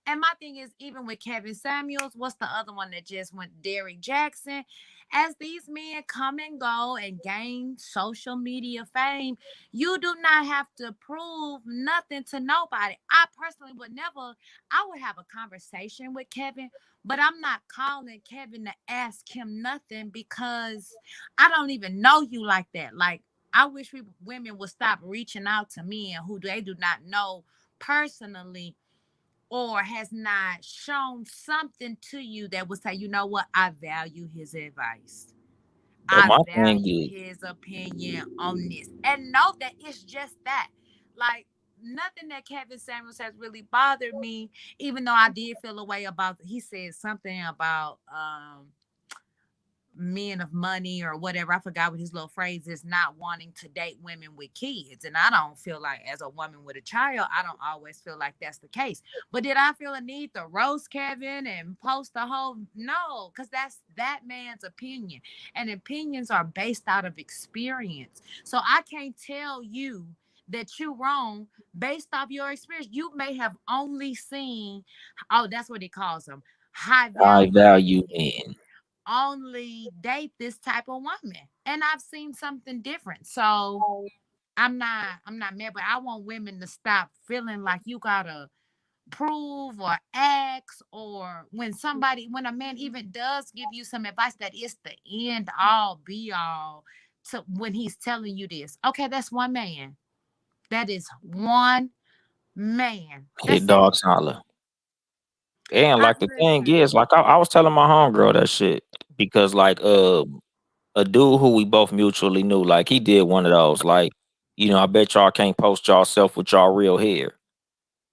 And my thing is, even with Kevin Samuels, what's the other one that just went? Derrick Jackson. As these men come and go and gain social media fame, you do not have to prove nothing to nobody. I personally would never, I would have a conversation with Kevin, but I'm not calling Kevin to ask him nothing because I don't even know you like that. Like, I wish women would stop reaching out to men who they do not know personally or has not shown something to you that would say, you know what, I value his advice. But I my thing value is, his opinion on this. And know that it's just that. Like, nothing that Kevin Samuels has really bothered me, even though I did feel a way about, he said something about men of money or whatever. I forgot what his little phrase is, not wanting to date women with kids. And I don't feel like, as a woman with a child, I don't always feel like that's the case. But did I feel a need to roast Kevin and post the whole? No, because that's that man's opinion. And opinions are based out of experience. So I can't tell you that you're wrong based off your experience. You may have only seen, oh, that's what he calls them, high I value value men men. only date this type of woman, and I've seen something different. So I'm not mad, but I want women to stop feeling like you gotta prove or ask, or when a man even does give you some advice, that it's the end all be all to when he's telling you this. Okay, that's one man. That is one man. Hit That's it. dog holler. And I like the thing listen. is, like I was telling my homegirl that shit because like a dude who we both mutually knew, like he did one of those, like, I bet y'all can't post y'all self with y'all real hair.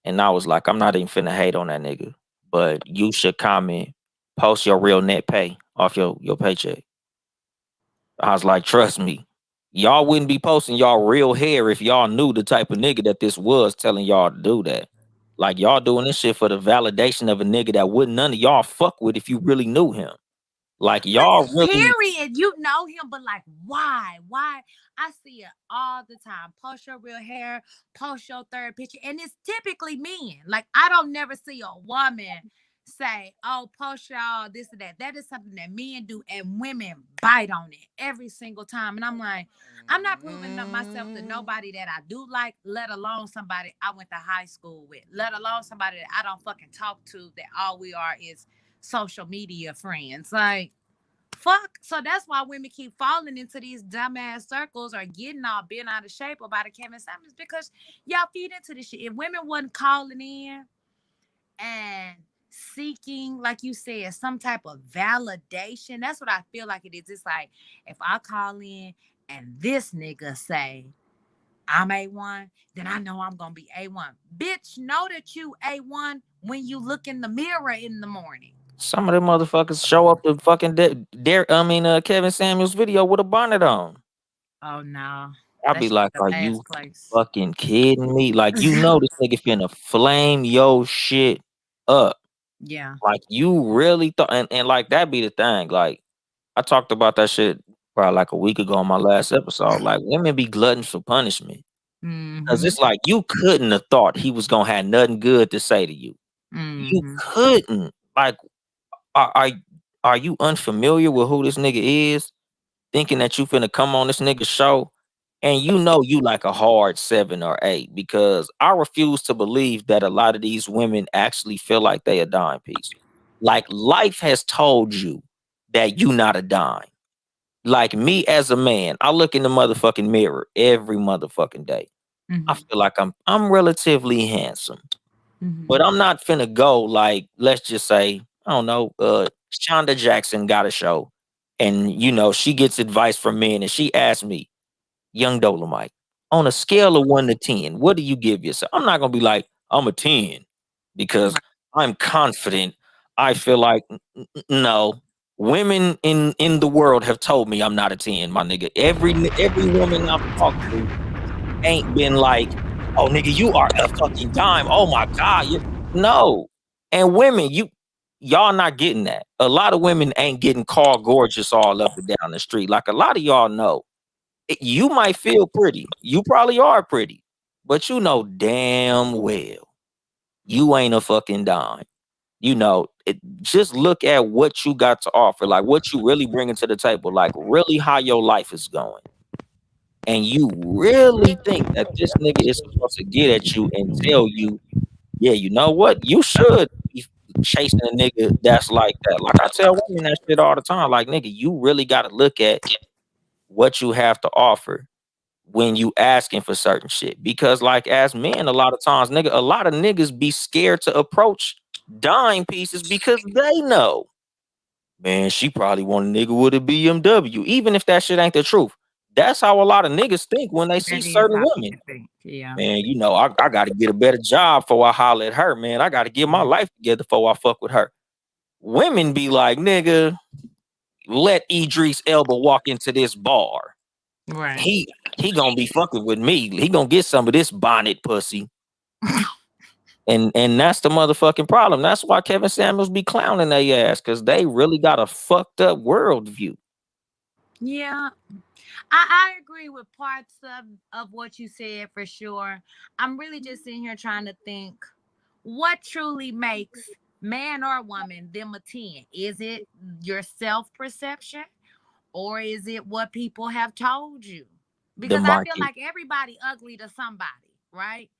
And I was like, I'm not even finna hate on that nigga. But you should comment, post your real net pay off your paycheck. I was like, trust me, y'all wouldn't be posting y'all real hair if y'all knew the type of nigga that this was telling y'all to do that. Like y'all doing this shit for the validation of a nigga that wouldn't none of y'all fuck with if you really knew him. Like But y'all really period, you know him, but like, why? Why? I see it all the time. Post your real hair, post your third picture, and it's typically men. Like, I don't never see a woman say, "Oh, post y'all this and that." That is something that men do, and women bite on it every single time. And I'm like, I'm not proving up myself to Mm, nobody that I do like, let alone somebody I went to high school with, let alone somebody that I don't fucking talk to. That all we are is social media friends. Like, fuck. So that's why women keep falling into these dumbass circles or getting all bent out of shape about the Kevin Samuels, because y'all feed into this shit. If women wasn't calling in and seeking, like you said, some type of validation, that's what I feel like it is. It's like, if I call in and this nigga say I'm A1, then I know I'm gonna be A1. Bitch, know that you A1 when you look in the mirror in the morning. some of them motherfuckers show up to fucking Kevin Samuels video with a bonnet on. Oh no. I'll That be should like, be are the you last place. fucking kidding me? Like, this nigga finna flame your shit up. Yeah. Like, you really thought, and like, that be the thing. Like, I talked about that shit probably like a week ago on my last episode. Like, women be gluttons for punishment. Cause Mm-hmm. it's like, you couldn't have thought he was gonna have nothing good to say to you. You Mm-hmm. couldn't. Like, are, are, are you unfamiliar with who this nigga is? Thinking that you finna come on this nigga show and you like a hard 7 or 8, because I refuse to believe that a lot of these women actually feel like they a dime piece. Like life has told you that you not a dime. Like me as a man, I look in the motherfucking mirror every motherfucking day. I Mm-hmm. feel like I'm relatively handsome. Mm-hmm. But I'm not finna go like, let's just say, I don't know, Shonda Jackson got a show and she gets advice from men and she asked me, Young Dolomite, on a scale of 1 to 10, what do you give yourself? I'm not gonna be like, I'm a 10 because Right. I'm confident. I feel like no. Women in the world have told me I'm not a 10, my nigga. Every woman I've talked to ain't been like, "Oh, nigga, you are a fucking dime. Oh my god, you." No, and women, y'all not getting that. A lot of women ain't getting called gorgeous all up and down the street. Like a lot of y'all know, you might feel pretty. You probably are pretty, but you know damn well you ain't a fucking dime. Just look at what you got to offer, like what you really bringing to the table, like really how your life is going, and you really think that this nigga is supposed to get at you and tell you, yeah, you know what? You should be chasing a nigga that's like that. Like I tell women that shit all the time. Like, nigga, you really got to look at what you have to offer when you asking for certain shit. Because like as men, a lot of times, nigga, a lot of niggas be scared to approach dime pieces because they know, man, she probably want a nigga with a BMW, even if that shit ain't the truth. That's how a lot of niggas think when they see That is certain how women. I think. Yeah. Man, I got to get a better job before I holler at her, man. I got to get my life together before I fuck with her. Women be like, nigga, let Idris Elba walk into this bar. Right. He gonna be fucking with me. He gonna get some of this bonnet pussy. And that's the motherfucking problem. That's why Kevin Samuels be clowning their ass, because they really got a fucked up worldview. Yeah. I agree with parts of what you said for sure. I'm really just sitting here trying to think what truly makes man or woman them a 10. Is it your self perception, or is it what people have told you? The Because I feel market. like everybody ugly to somebody, right?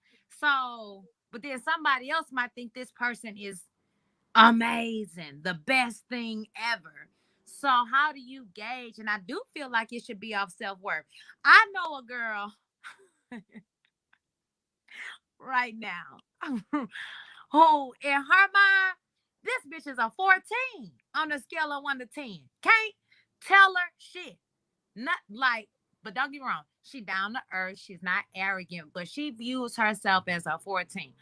So but then somebody else might think this person is amazing, the best thing ever. So how do you gauge? And I do feel like it should be off self-worth. I know a girl right now who in her mind, this bitch is a 14 on the scale of 1 to 10. Can't tell her shit. Not like, but don't get me wrong, she down to earth. She's not arrogant, but she views herself as a 14.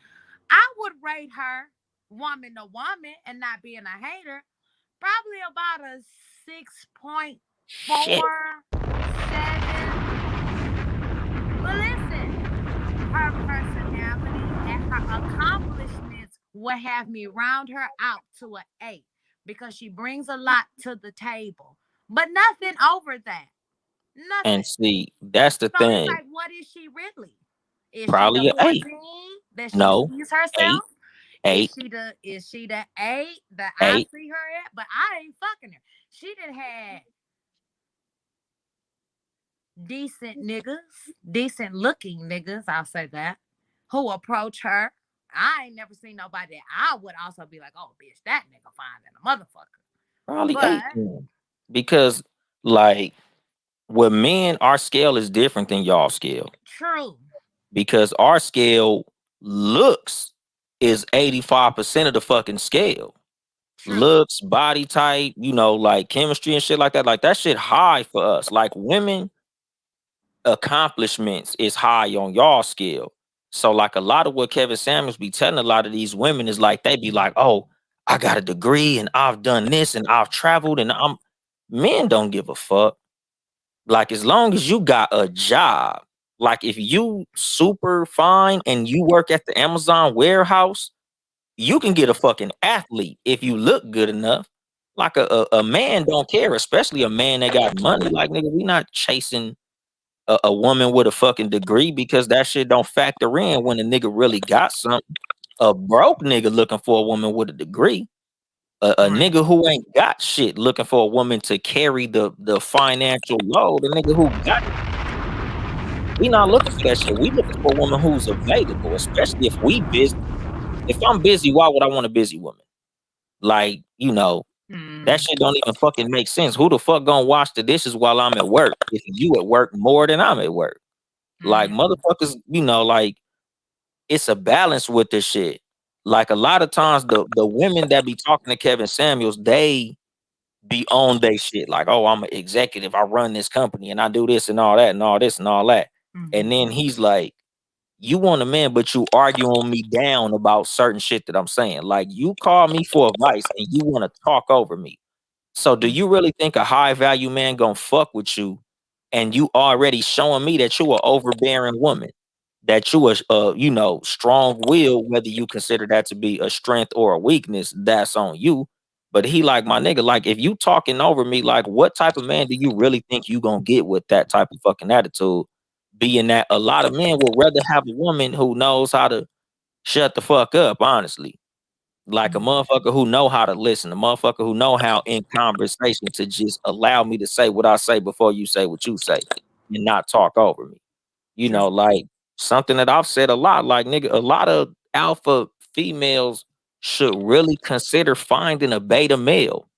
I would rate her woman to woman and not being a hater, probably about a 6.47. But listen, her personality and her accomplishments will have me round her out to an 8 because she brings a lot to the table, but nothing over that. Nothing. And see, that's the So it's thing. like, what is she really? Is Probably she a the 8. 14 that she No, sees 8, herself? 8, Is she the 8 that I 8. see her at? But I ain't fucking her. She done had decent niggas, decent looking niggas, I'll say that, who approach her. I ain't never seen nobody that I would also be like, oh bitch, that nigga fine than a motherfucker. Probably 8 But then. Because like with men, our scale is different than y'all scale. true. Because our scale looks is 85% of the fucking scale. True. Looks, body type, you know, like chemistry and shit like that. Like that shit high for us. Like women accomplishments is high on y'all scale. So like a lot of what Kevin Samuels be telling a lot of these women is like they be like, oh, I got a degree and I've done this and I've traveled and men don't give a fuck. Like as long as you got a job, like if you super fine and you work at the Amazon warehouse, you can get a fucking athlete if you look good enough. Like a man don't care, especially a man that got money. Like nigga, we not chasing a woman with a fucking degree because that shit don't factor in when a nigga really got something. A broke nigga looking for a woman with a degree. A Right. nigga who ain't got shit looking for a woman to carry the financial load. A nigga who got we not looking for that shit. We looking for a woman who's available, especially if we busy. If I'm busy, why would I want a busy woman? Like, you know, that shit don't even fucking make sense. Who the fuck gonna wash the dishes while I'm at work? If you at work more than I'm at work. Like motherfuckers, you know, like it's a balance with this shit. Like a lot of times the women that be talking to Kevin Samuels, they be on they shit. Like, oh, I'm an executive, I run this company and I do this and all that and all this and all that. And then he's like, you want a man, but you arguing me down about certain shit that I'm saying. Like you call me for advice and you want to talk over me. So do you really think a high value man gonna fuck with you and you already showing me that you a overbearing woman, that you a you know, strong will, whether you consider that to be a strength or a weakness, that's on you. But he like, my nigga, like if you talking over me, like what type of man do you really think you gonna get with that type of fucking attitude? Being that a lot of men would rather have a woman who knows how to shut the fuck up, honestly. Like a motherfucker who know how to listen, a motherfucker who know how in conversation to just allow me to say what I say before you say what you say and not talk over me. You know, like something that I've said a lot, like nigga, a lot of alpha females should really consider finding a beta male,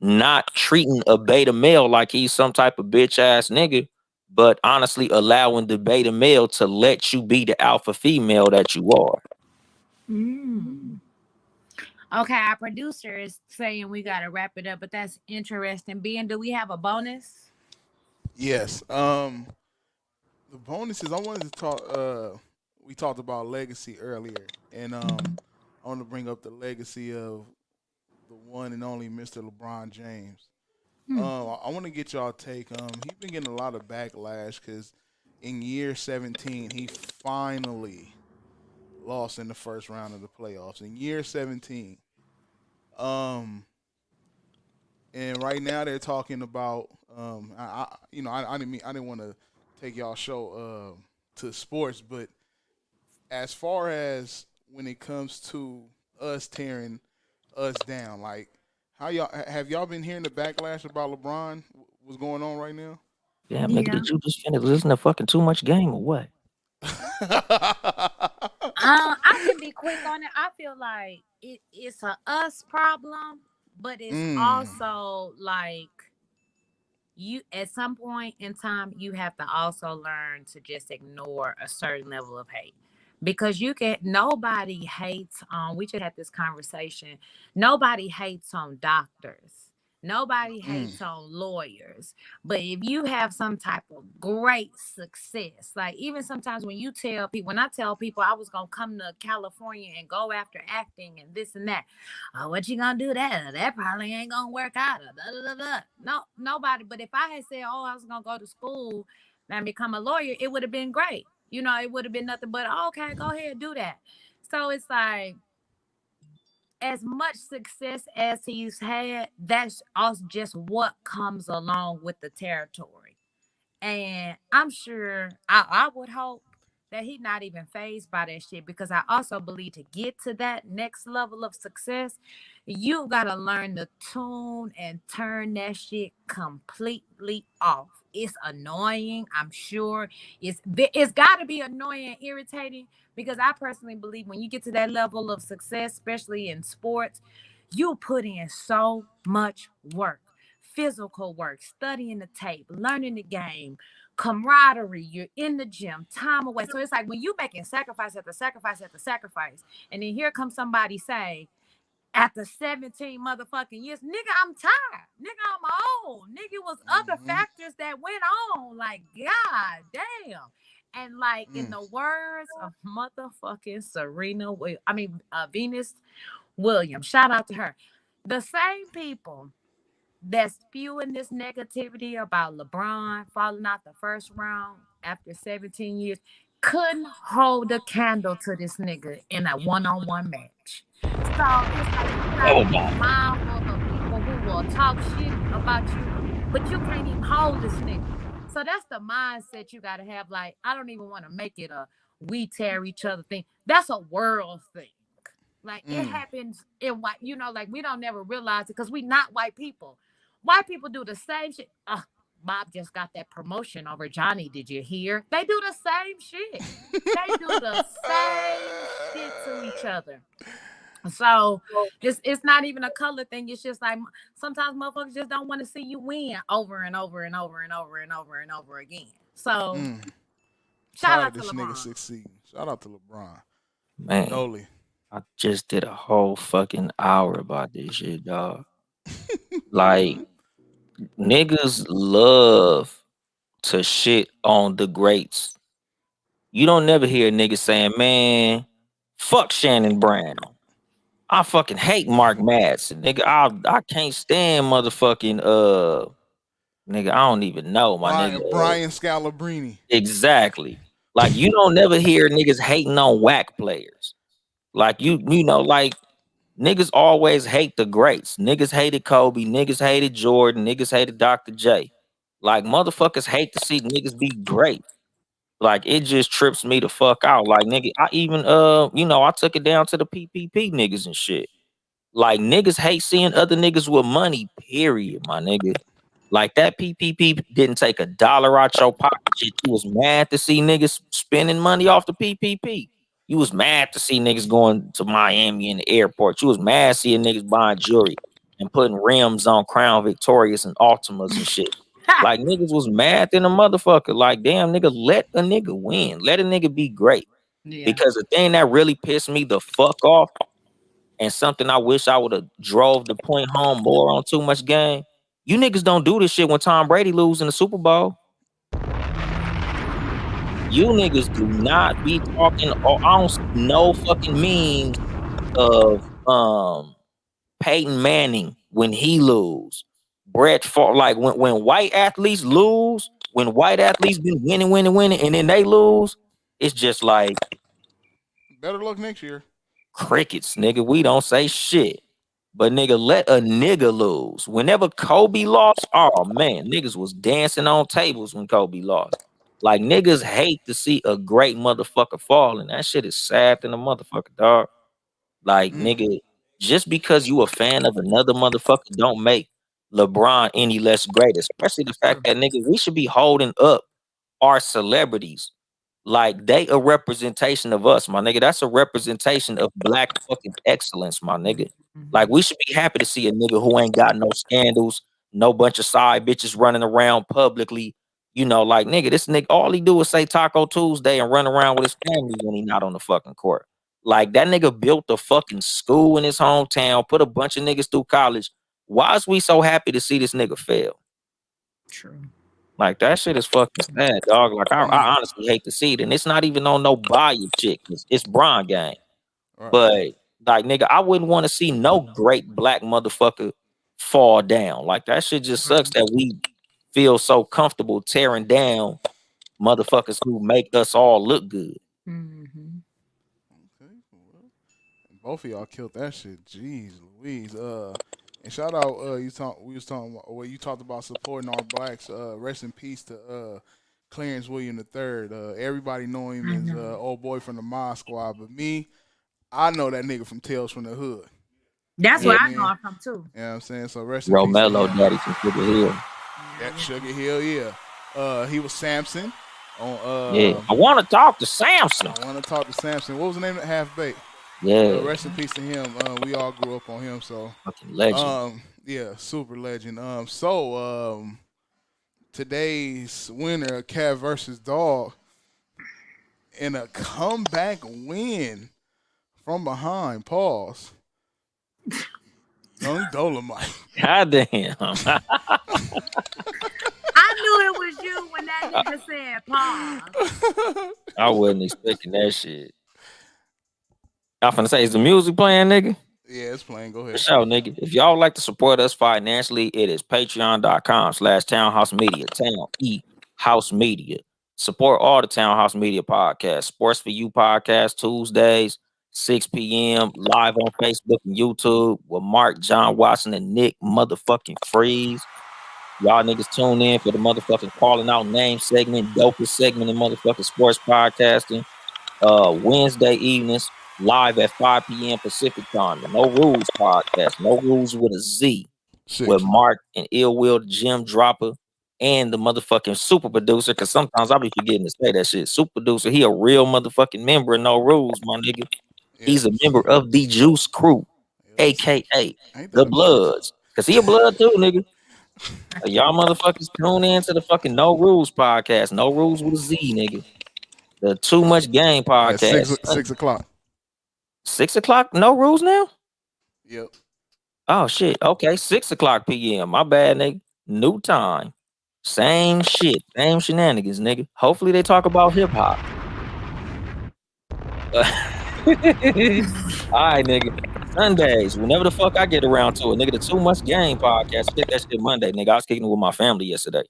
not treating a beta male like he's some type of bitch ass nigga, but honestly allowing the beta male to let you be the alpha female that you are. Okay, our producer is saying we gotta wrap it up, but that's interesting. Ben, do we have a bonus? Yes. The bonus is I wanted to talk. We talked about legacy earlier, and I want to bring up the legacy of the one and only Mr. LeBron James. I want to get y'all take. He's been getting a lot of backlash because in year 17 he finally lost in the first round of the playoffs. In year 17, and right now they're talking about. I didn't want to take y'all show to sports, but as far as when it comes to us tearing us down, like how y'all been hearing the backlash about LeBron? What's going on right now? Damn, nigga, did you just finish listening to fucking too much game or what? I can be quick on it. I feel like it's a us problem, but it's Mm. also like you at some point in time you have to also learn to just ignore a certain level of hate, because you can nobody hates on we just had this conversation, nobody hates on doctors, nobody Mm. hates on lawyers, but if you have some type of great success, like even sometimes when you tell people, when I tell people I was gonna come to California and go after acting and this and that, oh, what you gonna do that? That probably ain't gonna work out. Da, da, da, da. No, nobody. But if I had said, oh, I was gonna go to school and become a lawyer, it would have been great. You know, it would have been nothing but okay, go ahead, do that. So it's like as much success as he's had, that's also just what comes along with the territory. And I'm sure I would hope that he's not even phased by that shit, because I also believe to get to that next level of success, you gotta learn to tune and turn that shit completely off. It's annoying, I'm sure. It's gotta be annoying and irritating, because I personally believe when you get to that level of success, especially in sports, you put in so much work, physical work, studying the tape, learning the game, camaraderie. You're in the gym, time away. So it's like when you making sacrifice after sacrifice after sacrifice, and then here comes somebody say, after 17 motherfucking years, nigga, I'm tired. Nigga, I'm old. Nigga, it was other Mm-hmm. factors that went on. Like, God damn. And like in Mm. the words of motherfucking Venus Williams, shout out to her. The same people that's spewing this negativity about LeBron falling out the first round after 17 years couldn't hold a candle to this nigga in a one-on-one match. So it's like you gotta Oh be my. mindful of people who will talk shit about you, but you can't even hold this nigga. So that's the mindset you gotta have. Like, I don't even want to make it a we tear each other thing. That's a world thing. Like it Mm. happens in white, like we don't never realize it because we not white people. White people do the same shit. Bob just got that promotion over Johnny. Did you hear? They do the same shit. They do the same shit to each other. So it's not even a color thing. It's just like sometimes motherfuckers just don't want to see you win over and over and over and over and over and over again. So Mm. shout Tired out of to this nigga LeBron. succeeding. Shout out to LeBron. Man, Dolly. I just did a whole fucking hour about this shit, dog. Like, niggas love to shit on the greats. You don't never hear a nigga saying, man, fuck Shannon Brown. I fucking hate Mark Madsen. Nigga, I can't stand motherfucking nigga, I don't even know, my nigga. Brian Scalabrine. Exactly. Like, you don't never hear niggas hating on whack players. Like, you know, like, niggas always hate the greats. Niggas hated Kobe. Niggas hated Jordan. Niggas hated Dr. J. Like, motherfuckers hate to see niggas be great. Like, it just trips me the fuck out. Like, nigga, I even I took it down to the PPP niggas and shit. Like, niggas hate seeing other niggas with money, period, my nigga. Like, that PPP didn't take a dollar out your pocket. Shit, you was mad to see niggas spending money off the PPP. You was mad to see niggas going to Miami in the airport. You was mad seeing niggas buying jewelry and putting rims on Crown Victorias and Altimas and shit. Like, niggas was mad than a motherfucker. Like, damn, nigga, let a nigga win. Let a nigga be great. Yeah. Because the thing that really pissed me the fuck off, and something I wish I would have drove the point home more on Too Much Game, you niggas don't do this shit when Tom Brady lose in the Super Bowl. You niggas do not be talking, or I don't see no fucking memes of Peyton Manning when he lose. Brett Favre, like when white athletes lose, when white athletes been winning, and then they lose, it's just like Better luck next year. crickets, nigga. We don't say shit. But nigga, let a nigga lose. Whenever Kobe lost, oh man, niggas was dancing on tables when Kobe lost. Like, niggas hate to see a great motherfucker fall, and that shit is sad than a motherfucker, dog. Like, Mm. nigga, just because you a fan of another motherfucker don't make LeBron any less great. Especially the fact that, nigga, we should be holding up our celebrities like they a representation of us, my nigga. That's a representation of black fucking excellence, my nigga. Like we should be happy to see a nigga who ain't got no scandals, no bunch of side bitches running around publicly. You know, like nigga, this nigga, all he do is say Taco Tuesday and run around with his family when he not on the fucking court. Like that nigga built a fucking school in his hometown, put a bunch of niggas through college. Why is we so happy to see this nigga fail? True. Like that shit is fucking sad, dog. Like I honestly hate to see it, and it's not even on no bias shit. It's Bron gang, Right. but like nigga, I wouldn't want to see no great black motherfucker fall down. Like that shit just sucks that we feel so comfortable tearing down motherfuckers who make us all look good. Mm-hmm. Okay, well, both of y'all killed that shit. Jeez Louise. And shout out, we was talking about, well, you talked about supporting our blacks. Rest in peace to Clarence William III. Everybody know him as old boy from the Mod Squad, but me, I know that nigga from Tales from the Hood. That's Yeah, where I man. know him from too. You know what I'm saying? So rest in peace. Romello to him. Daddy from Sugar Hill. Yeah, Sugar Hill, yeah. He was Samson. On, Yeah, I want to talk to Samson. I want to talk to Samson. What was the name of Half Baked? Yeah, Rest in peace to him. We all grew up on him, so fucking legend. yeah, super legend. So today's winner, Cat versus Dog, in a comeback win from behind. Pause. Young Dolomite. Goddamn. I knew it was you when that nigga said pause. I wasn't expecting that shit. I'm finna say, is the music playing, nigga? Yeah, it's playing. Go For ahead. sure, nigga. If y'all would like to support us financially, it is patreon.com/Townhouse Media. Town E House Media. Support all the Townhouse Media podcasts. Sports for You podcast, Tuesdays, 6 p.m. live on Facebook and YouTube with Mark, John Watson, and Nick motherfucking Freeze. Y'all niggas tune in for the motherfucking calling out name segment, dopest segment in motherfucking sports podcasting. Wednesday evenings, live at 5 p.m. Pacific time. The No Rules podcast, No Rules with a Z, with Mark and Ill Will, Jim Dropper, and the motherfucking super producer. Because sometimes I'll be forgetting to say that shit. Super producer, he a real motherfucking member of No Rules, my nigga. He's a member of the Juice Crew, aka the Bloods. Because he a blood too, nigga. Y'all motherfuckers tune in to the fucking No Rules podcast. No Rules with a Z, nigga. The Too Much Game podcast. 6 o'clock. 6 o'clock? No Rules now? Yep. Oh, shit. Okay, 6 o'clock p.m. My bad, nigga. New time. Same shit. Same shenanigans, nigga. Hopefully they talk about hip-hop. All right, nigga. Sundays, whenever the fuck I get around to it, nigga, the Too Much Game podcast. I did that shit Monday, nigga. I was kicking it with my family yesterday.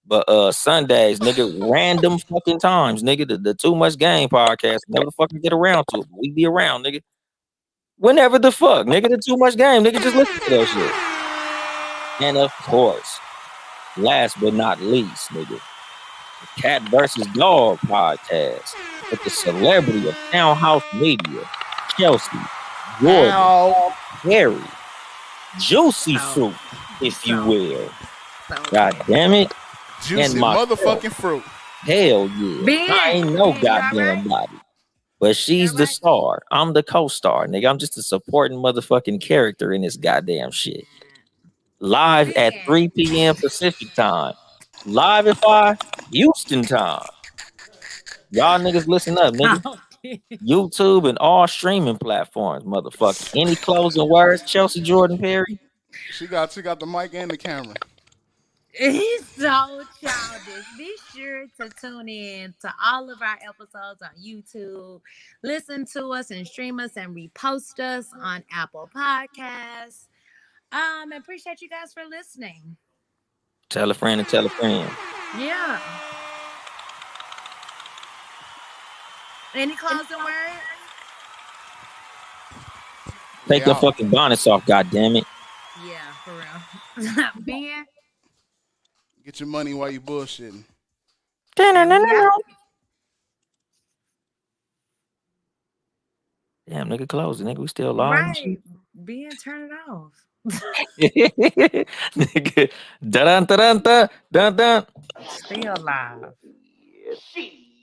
But Sundays, nigga, random fucking times, nigga, the Too Much Game podcast. Never the fuck get around to it. We be around, nigga. Whenever the fuck, nigga, the Too Much Game, nigga, just listen to that shit. And of course, last but not least, nigga, the Cat versus Dog podcast with the celebrity of Townhouse Media, Chelsea, Jordan, Harry, Juicy Fruit, if you will. God damn it. Juicy motherfucking fruit. Hell yeah. I ain't no goddamn body. But she's the star. I'm the co-star, nigga. I'm just a supporting motherfucking character in this goddamn shit. Live at 3 p.m. Pacific time. Live at 5 Houston time. Y'all niggas listen up, nigga. YouTube and all streaming platforms, motherfucker. Any closing words, Chelsea Jordan Perry? She got the mic and the camera. He's so childish. Be sure to tune in to all of our episodes on YouTube. Listen to us and stream us and repost us on Apple Podcasts. Appreciate you guys for listening. Tell a friend and tell a friend. Yeah. Any closing words? Take the fucking bonnets off, goddammit. Yeah, for real. Ben? Get your money while you bullshitting. Damn, nigga, close it, nigga. We still live. Right. Ben, turn it off. Nigga, dun dun dun dun dun. Still live.